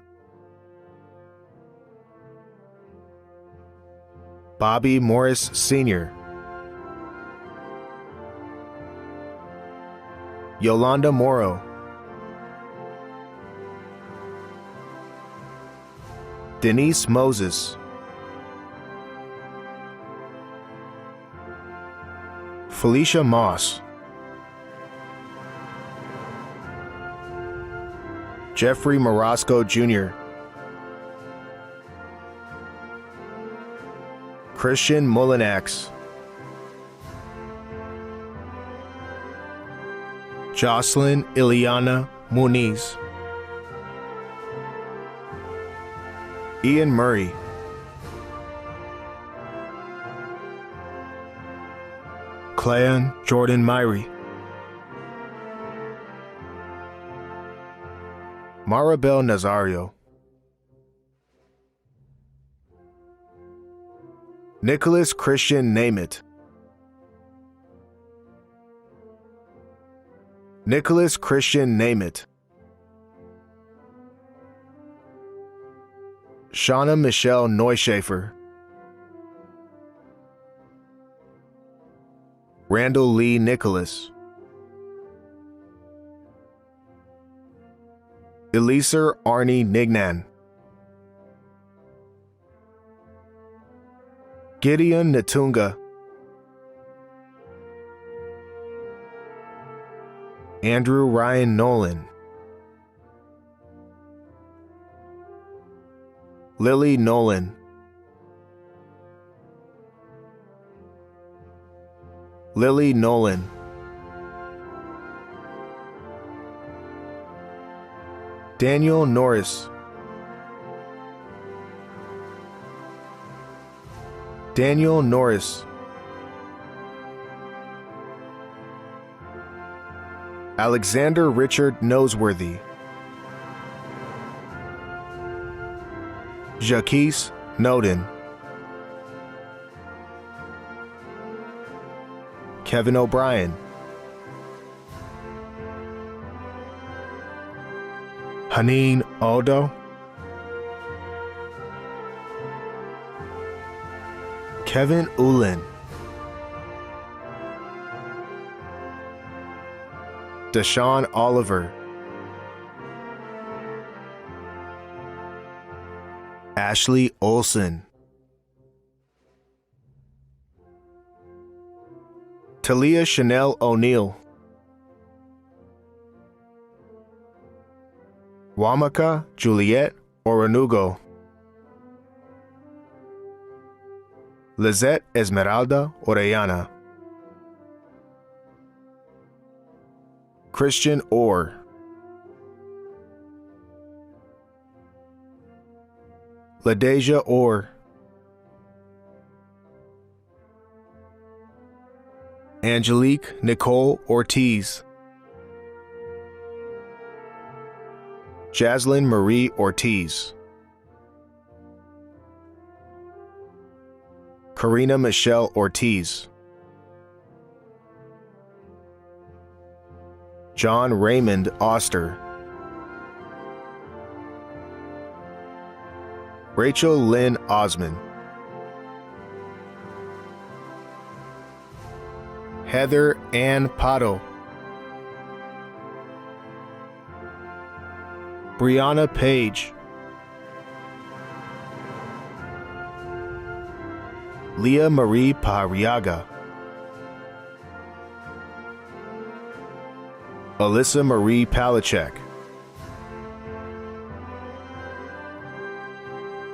Bobby Morris Sr., Yolanda Morrow, Denise Moses, Felicia Moss, Jeffrey Morosco Jr., Christian Mullinax, Jocelyn Ileana Muniz, Ian Murray, Clan Jordan Myrie, Maribel Nazario, Nicholas Christian Namit, Nicholas Christian Namit, Shauna Michelle Neuschafer, Randall Lee Nicholas, Eliezer Arnie Nignan, Gideon Natunga, Andrew Ryan Nolan, Lily Nolan, Lily Nolan, Daniel Norris, Daniel Norris, Alexander Richard Noseworthy, Jaquise Noden, Kevin O'Brien, Haneen Aldo, Kevin Ulin, Deshaun Oliver, Ashley Olson, Talia Chanel O'Neill, Wamaka Juliet Oronugo, Lizette Esmeralda Orellana, Christian Orr, LaDeja Orr, Angelique Nicole Ortiz, Jaslyn Marie Ortiz, Karina Michelle Ortiz, John Raymond Oster, Rachel Lynn Osman, Heather Ann Pato, Brianna Page, Leah Marie Pariaga, Alyssa Marie Palachek,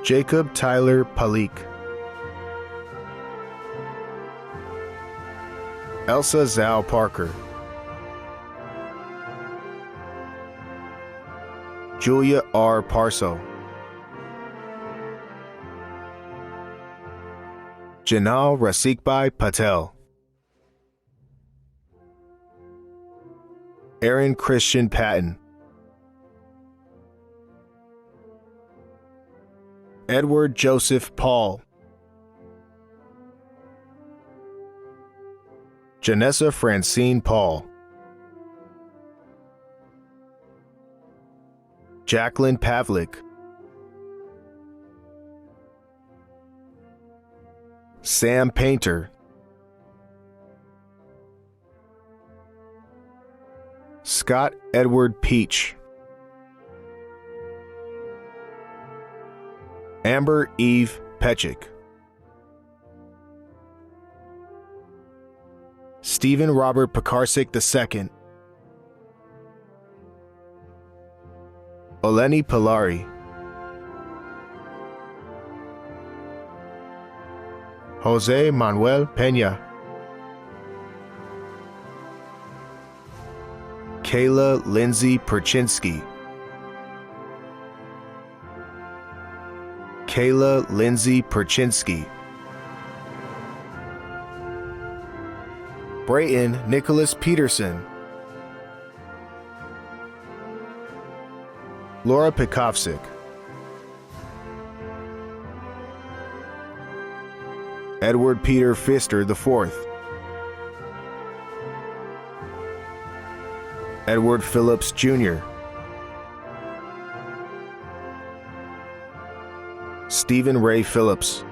Jacob Tyler Palik, Elsa Zhao Parker, Julia R. Parso, Janal Rasikbai Patel, Aaron Christian Patton, Edward Joseph Paul, Janessa Francine Paul, Jacqueline Pavlik, Sam Painter, Scott Edward Peach, Amber Eve Petchick, Stephen Robert Pekarsik II, Oleni Pilari, Jose Manuel Peña, Kayla Lindsay Perchinsky, Kayla Lindsay Perchinsky, Brayton Nicholas Peterson, Laura Pekovsik, Edward Peter Pfister IV, Edward Phillips Jr., Stephen Ray Phillips,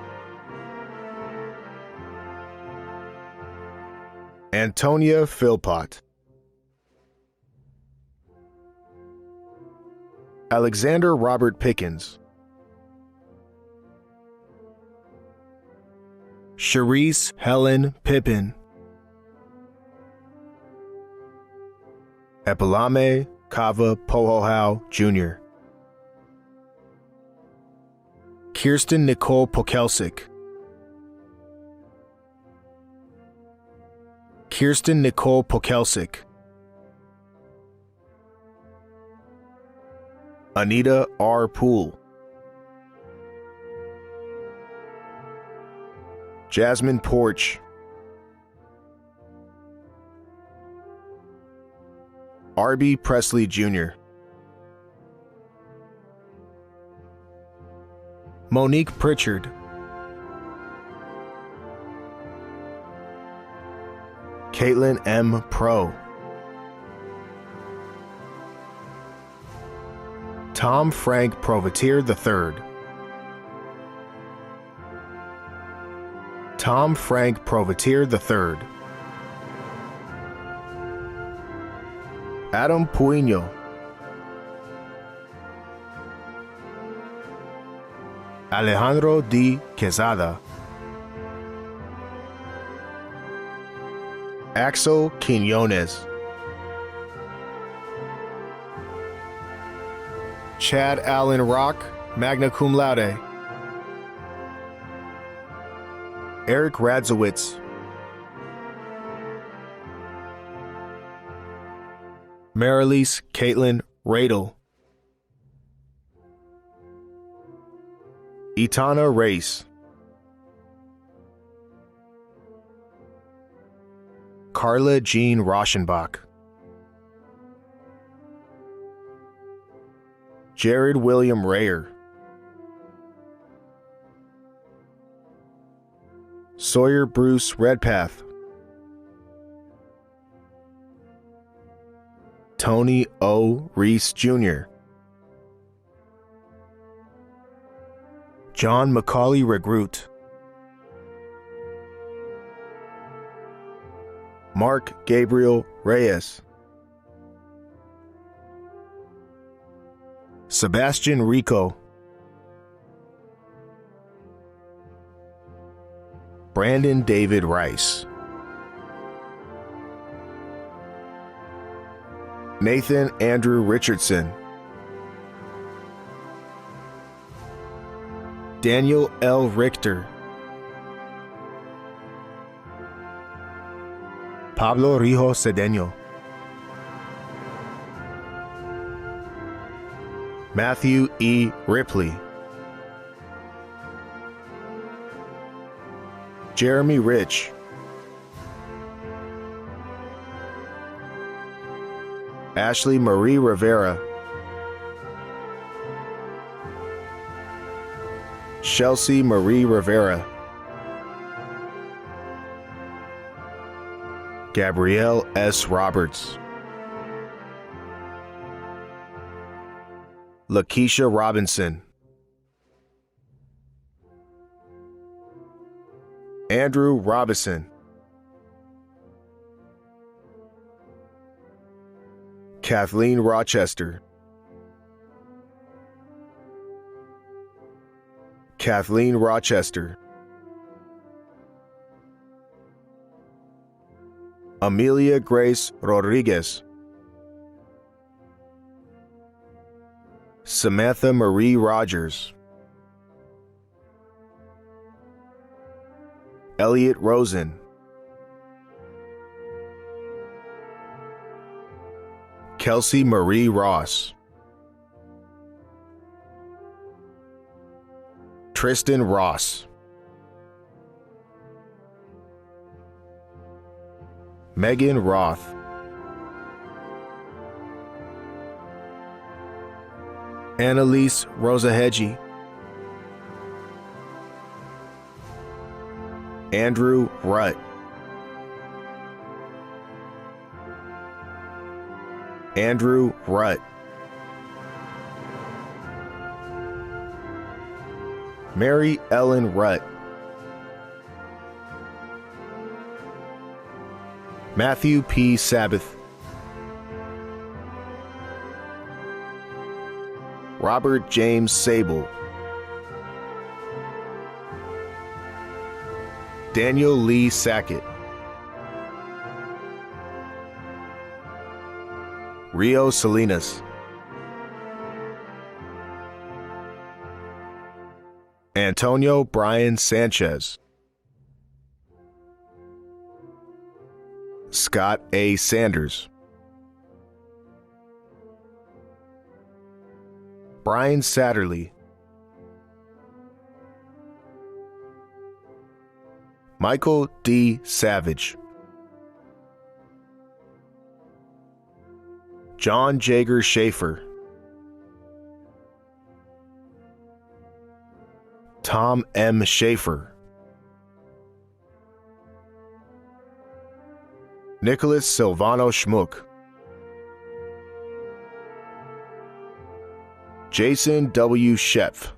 Antonia Philpott, Alexander Robert Pickens, Charisse Helen Pippin, Epilame Kava Pohohau, Jr. Kirsten Nicole Pokelsic. Kirsten Nicole Pokelsic. Anita R. Poole. Jasmine Porch. R.B. Presley Jr. Monique Pritchard. Caitlin M. Pro. Tom Frank Provetier III. Tom Frank Provetier III. Adam Puino. Alejandro D. Quezada. Axel Quinones. Chad Allen Rock, magna cum laude. Eric Radzowitz. Marilise Caitlin Radel. Itana Race. Carla Jean Rauschenbach. Jared William Rayer. Sawyer Bruce Redpath. Tony O. Reese Jr. John Macaulay Regroot. Mark Gabriel Reyes. Sebastian Rico. Brandon David Rice. Nathan Andrew Richardson. Daniel L. Richter. Pablo Rijo Cedeño. Matthew E. Ripley. Jeremy Rich. Ashley Marie Rivera. Chelsea Marie Rivera. Gabrielle S. Roberts. Lakeisha Robinson. Andrew Robinson. Kathleen Rochester. Kathleen Rochester. Amelia Grace Rodriguez. Samantha Marie Rogers. Elliot Rosen. Kelsey Marie Ross. Tristan Ross. Megan Roth. Annalise Rosahedji. Andrew Rutt. Andrew Rutt. Mary Ellen Rutt. Matthew P. Sabbath. Robert James Sable. Daniel Lee Sackett. Rio Salinas, Antonio Brian Sanchez, Scott A. Sanders, Brian Satterley, Michael D. Savage, John Jager Schaefer, Tom M. Schaefer, Nicholas Silvano Schmuck, Jason W. Shepf,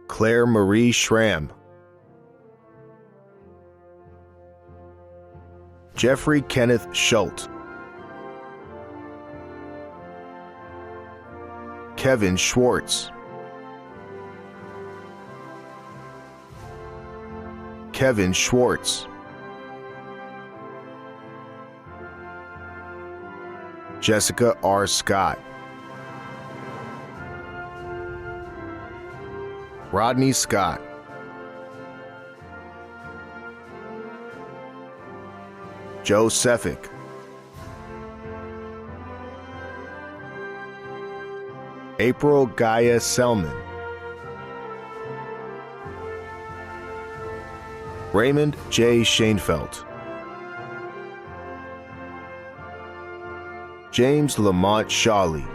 Claire Marie Schramm, Jeffrey Kenneth Schultz, Kevin Schwartz, Kevin Schwartz, Jessica R. Scott, Rodney Scott, Joe Seffick, April Gaia Selman, Raymond J. Schoenfeld, James Lamont Shawley,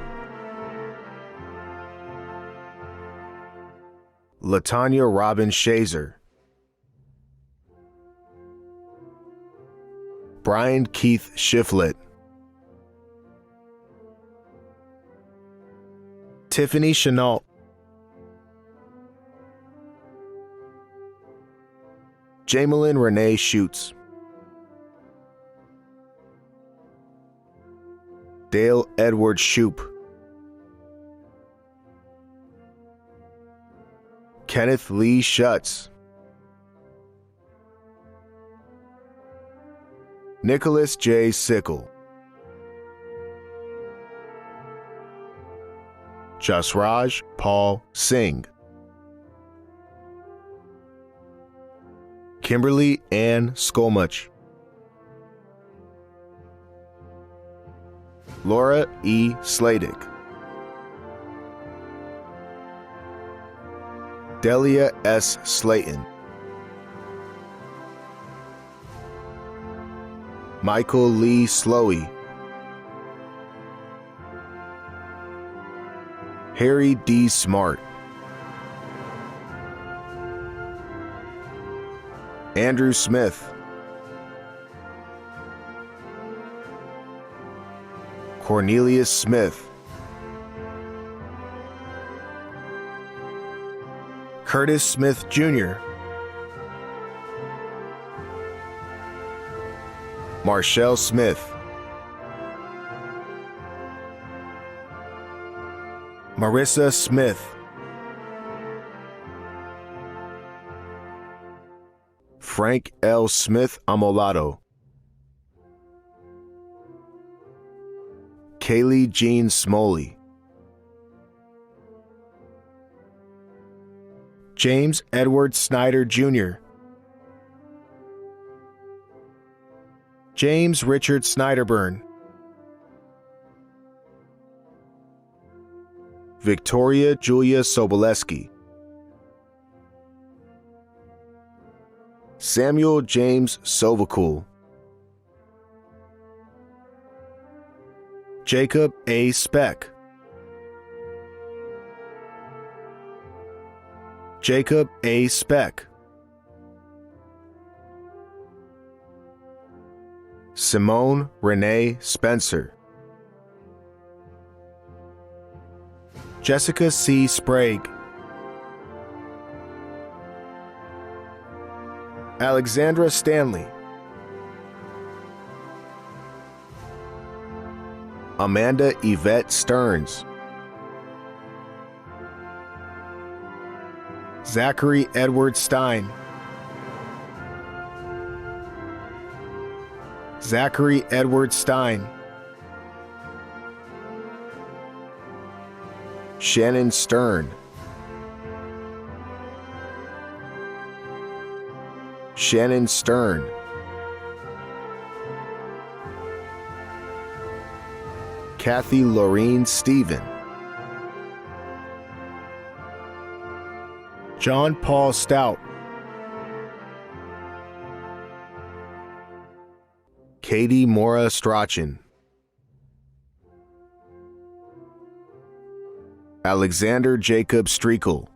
Latanya Robin Shazer, Brian Keith Shiflett, Tiffany Chenault, Jamelyn Renee Schutz, Dale Edward Shoup, Kenneth Lee Schutz, Nicholas J. Sickle, Jasraj Paul Singh, Kimberly Ann Skolmuch, Laura E. Sladick, Delia S. Slayton, Michael Lee Slowey, Harry D. Smart, Andrew Smith, Cornelius Smith, Curtis Smith Jr., Marshall Smith, Marissa Smith, Frank L. Smith Amolato, Kaylee Jean Smoley, James Edward Snyder Jr., James Richard Snyderburn, Victoria Julia Soboleski, Samuel James Sovakul, Jacob A. Speck, Jacob A. Speck, Simone Renee Spencer, Jessica C. Sprague, Alexandra Stanley, Amanda Yvette Stearns, Zachary Edward Stein, Zachary Edward Stein, Shannon Stern, Shannon Stern, Kathy Laureen Stephen, John Paul Stout, Katie Mora Strachan, Alexander Jacob Streakel,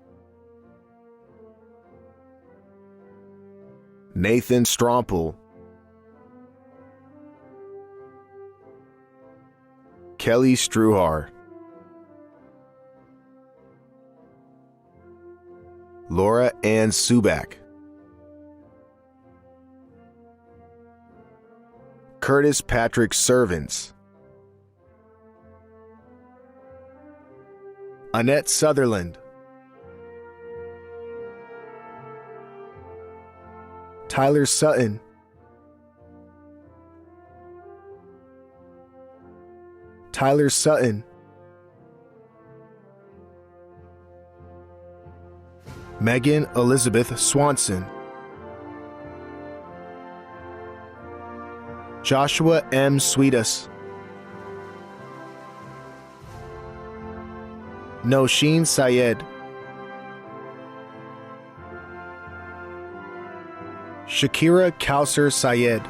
Nathan Strompel, Kelly Struhar, Laura Ann Subak, Curtis Patrick Servants, Annette Sutherland, Tyler Sutton, Tyler Sutton, Megan Elizabeth Swanson, Joshua M. Sweetus, Nosheen Syed, Shakira Kausar Syed,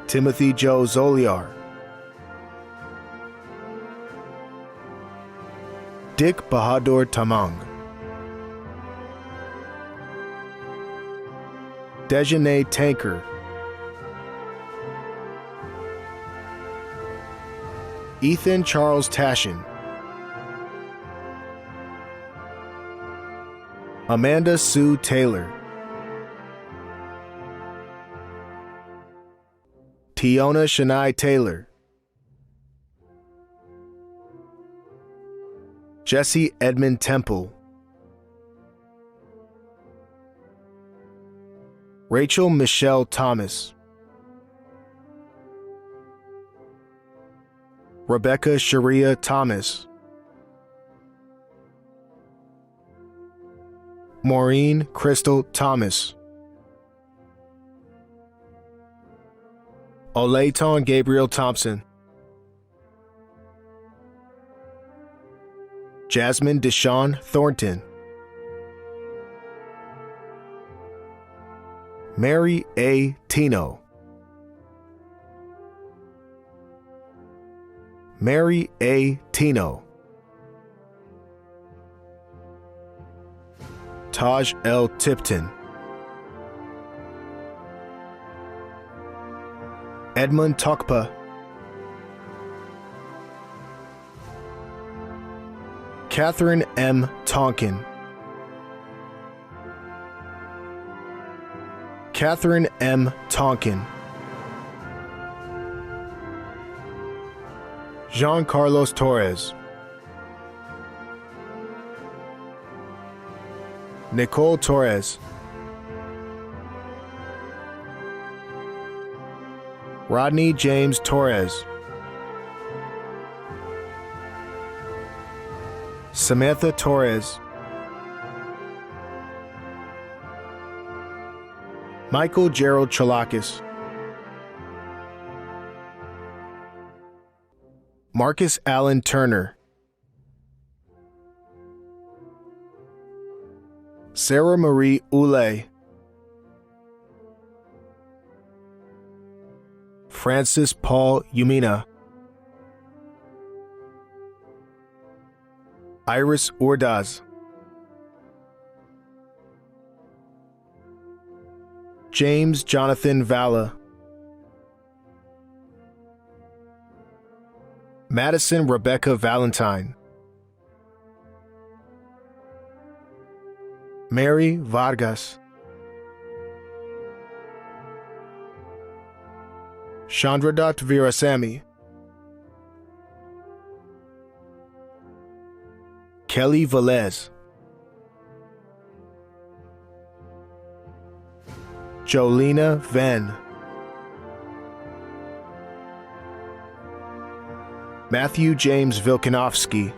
Timothy Joe Zoliar, Dick Bahadur Tamang, Dejanay Tanker, Ethan Charles Tashin, Amanda Sue Taylor, Tiona Shania Taylor, Jesse Edmund Temple, Rachel Michelle Thomas, Rebecca Sharia Thomas, Maureen Crystal Thomas, Olayton Gabriel Thompson, Jasmine Deshawn Thornton, Mary A. Tino, Mary A. Tino, Taj L. Tipton, Edmund Tokpa, Catherine M. Tonkin, Catherine M. Tonkin, Jean Carlos Torres, Nicole Torres, Rodney James Torres, Samantha Torres, Michael Gerald Chalakis, Marcus Allen Turner, Sarah Marie Ule, Francis Paul Umina, Iris Ordaz, James Jonathan Valla, Madison Rebecca Valentine, Mary Vargas, Chandradat Virasamy, Kelly Velez, Jolena Venn. Matthew James Vilkanovsky.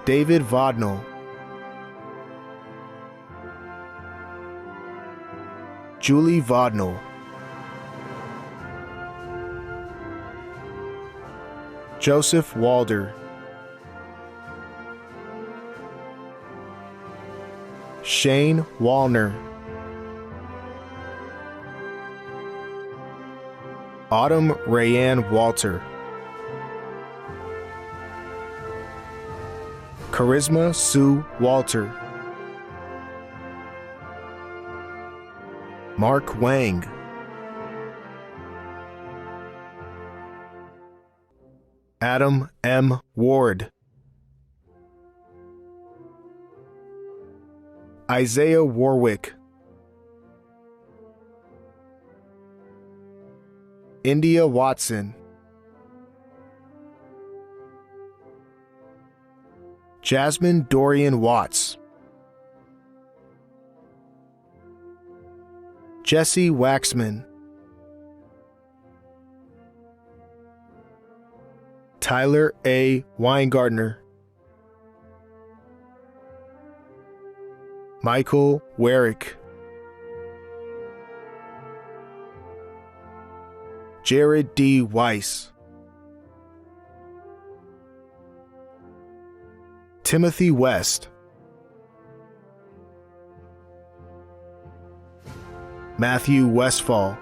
David Vodnall. Julie Vodnall. Joseph Walder. Shane Wallner. Autumn Rayanne Walter. Charisma Sue Walter. Mark Wang. Adam M. Ward. Isaiah Warwick. India Watson. Jasmine Dorian Watts. Jesse Waxman. Tyler A. Weingartner. Michael Werrick. Jared D. Weiss. Timothy West. Matthew Westfall.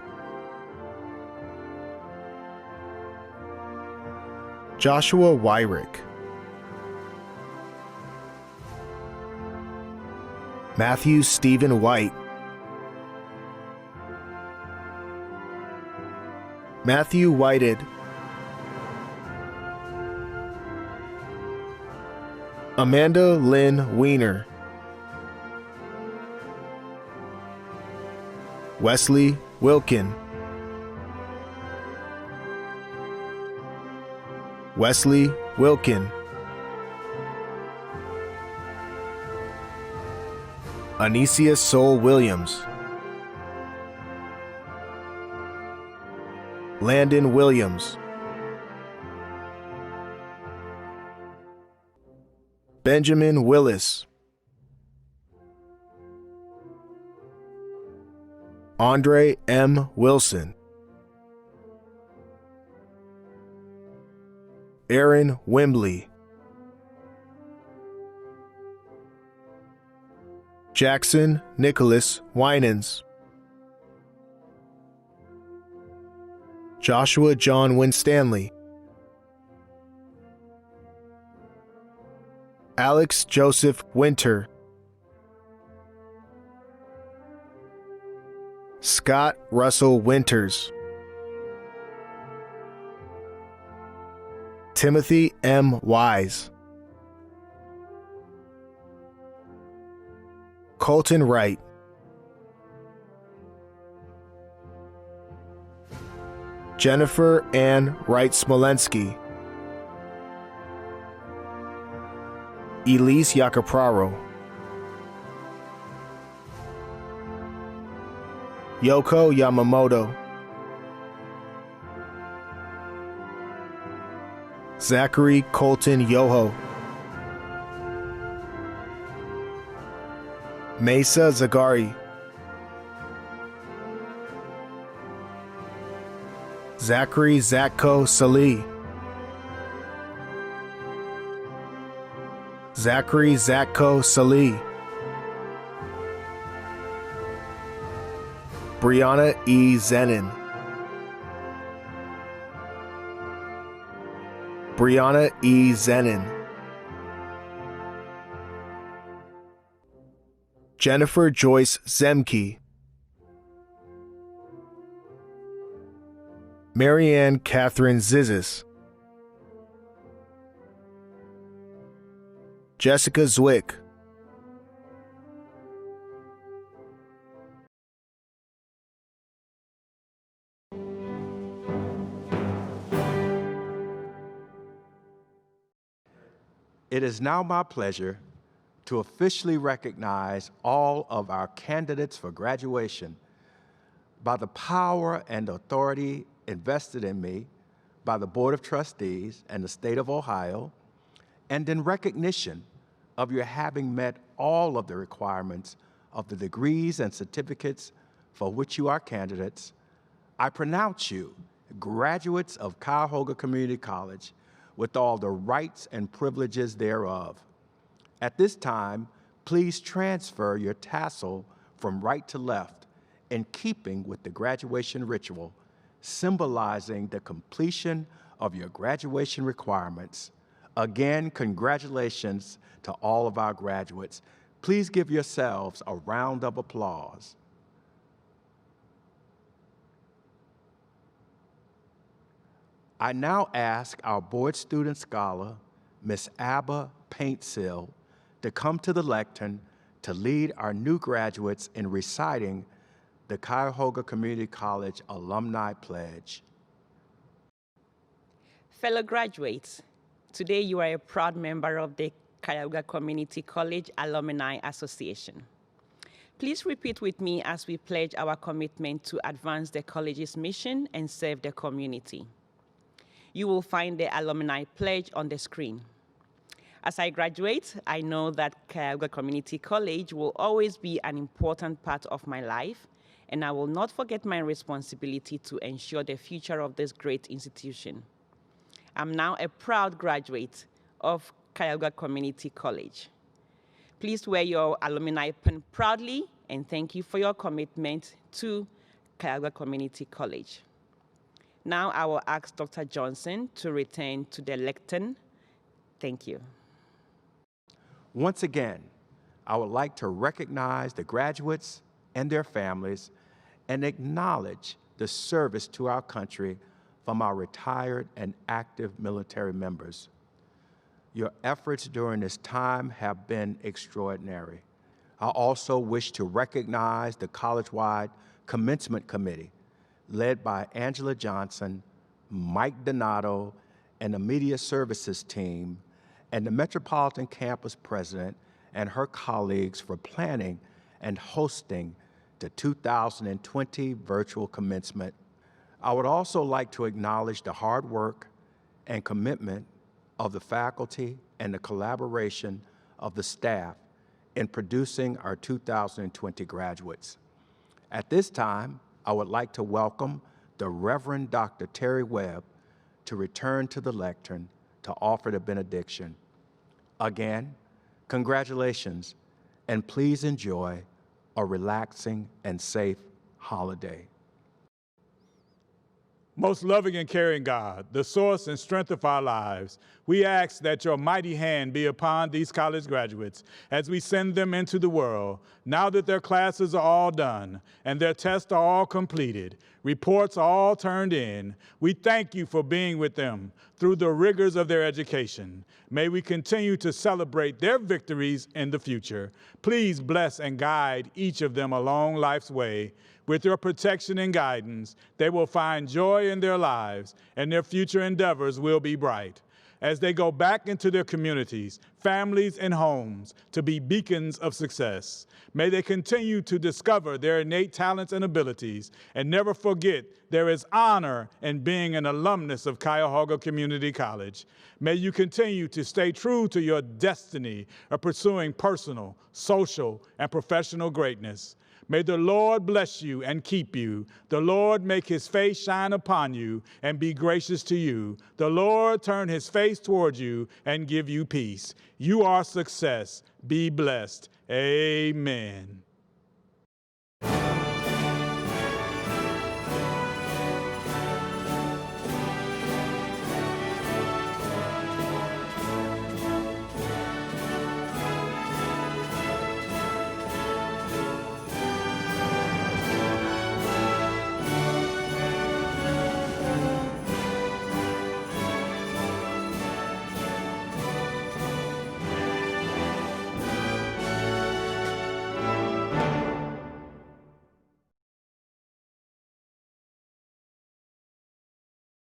Joshua Wyrick. Matthew Stephen White. Matthew Whited. Amanda Lynn Weiner. Wesley Wilkin. Wesley Wilkin. Anicia Soul Williams. Landon Williams. Benjamin Willis. Andre M. Wilson. Aaron Wembley. Jackson Nicholas Winans. Joshua John Winstanley. Alex Joseph Winter. Scott Russell Winters. Timothy M. Wise. Colton Wright. Jennifer Ann Wright Smolensky. Elise Yacapraro. Yoko Yamamoto. Zachary Colton Yoho. Mesa Zagari. Zachary Zatko Salih. Zachary Zatko Salih. Brianna E. Zenin. Brianna E. Zenin. Jennifer Joyce Zemke. Marianne Catherine Zizis. Jessica Zwick. It is now my pleasure to officially recognize all of our candidates for graduation. By the power and authority invested in me by the Board of Trustees and the state of Ohio, and in recognition of your having met all of the requirements of the degrees and certificates for which you are candidates, I pronounce you graduates of Cuyahoga Community College with all the rights and privileges thereof. At this time, please transfer your tassel from right to left in keeping with the graduation ritual, symbolizing the completion of your graduation requirements. Again, congratulations to all of our graduates. Please give yourselves a round of applause. I now ask our board student scholar, Ms. Abba Paintsill, to come to the lectern to lead our new graduates in reciting the Cuyahoga Community College Alumni Pledge. Fellow graduates, today you are a proud member of the Cuyahoga Community College Alumni Association. Please repeat with me as we pledge our commitment to advance the college's mission and serve the community. You will find the Alumni Pledge on the screen. As I graduate, I know that Cuyahoga Community College will always be an important part of my life, and I will not forget my responsibility to ensure the future of this great institution. I'm now a proud graduate of Cuyahoga Community College. Please wear your alumni pin proudly, and thank you for your commitment to Cuyahoga Community College. Now I will ask Dr. Johnson to return to the lectern. Thank you. Once again, I would like to recognize the graduates and their families and acknowledge the service to our country from our retired and active military members. Your efforts during this time have been extraordinary. I also wish to recognize the college-wide commencement committee led by Angela Johnson, Mike Donato, and the media services team, and the Metropolitan Campus president and her colleagues for planning and hosting the 2020 virtual commencement. I would also like to acknowledge the hard work and commitment of the faculty and the collaboration of the staff in producing our 2020 graduates. At this time, I would like to welcome the Reverend Dr. Terry Webb to return to the lectern to offer the benediction. Again, congratulations, and please enjoy a relaxing and safe holiday. Most loving and caring God, the source and strength of our lives, we ask that your mighty hand be upon these college graduates as we send them into the world. Now that their classes are all done and their tests are all completed, reports are all turned in, we thank you for being with them through the rigors of their education. May we continue to celebrate their victories in the future. Please bless and guide each of them along life's way. With your protection and guidance, they will find joy in their lives, and their future endeavors will be bright. As they go back into their communities, families, and homes to be beacons of success, may they continue to discover their innate talents and abilities, and never forget there is honor in being an alumnus of Cuyahoga Community College. May you continue to stay true to your destiny of pursuing personal, social, and professional greatness. May the Lord bless you and keep you. The Lord make his face shine upon you and be gracious to you. The Lord turn his face toward you and give you peace. You are success. Be blessed. Amen.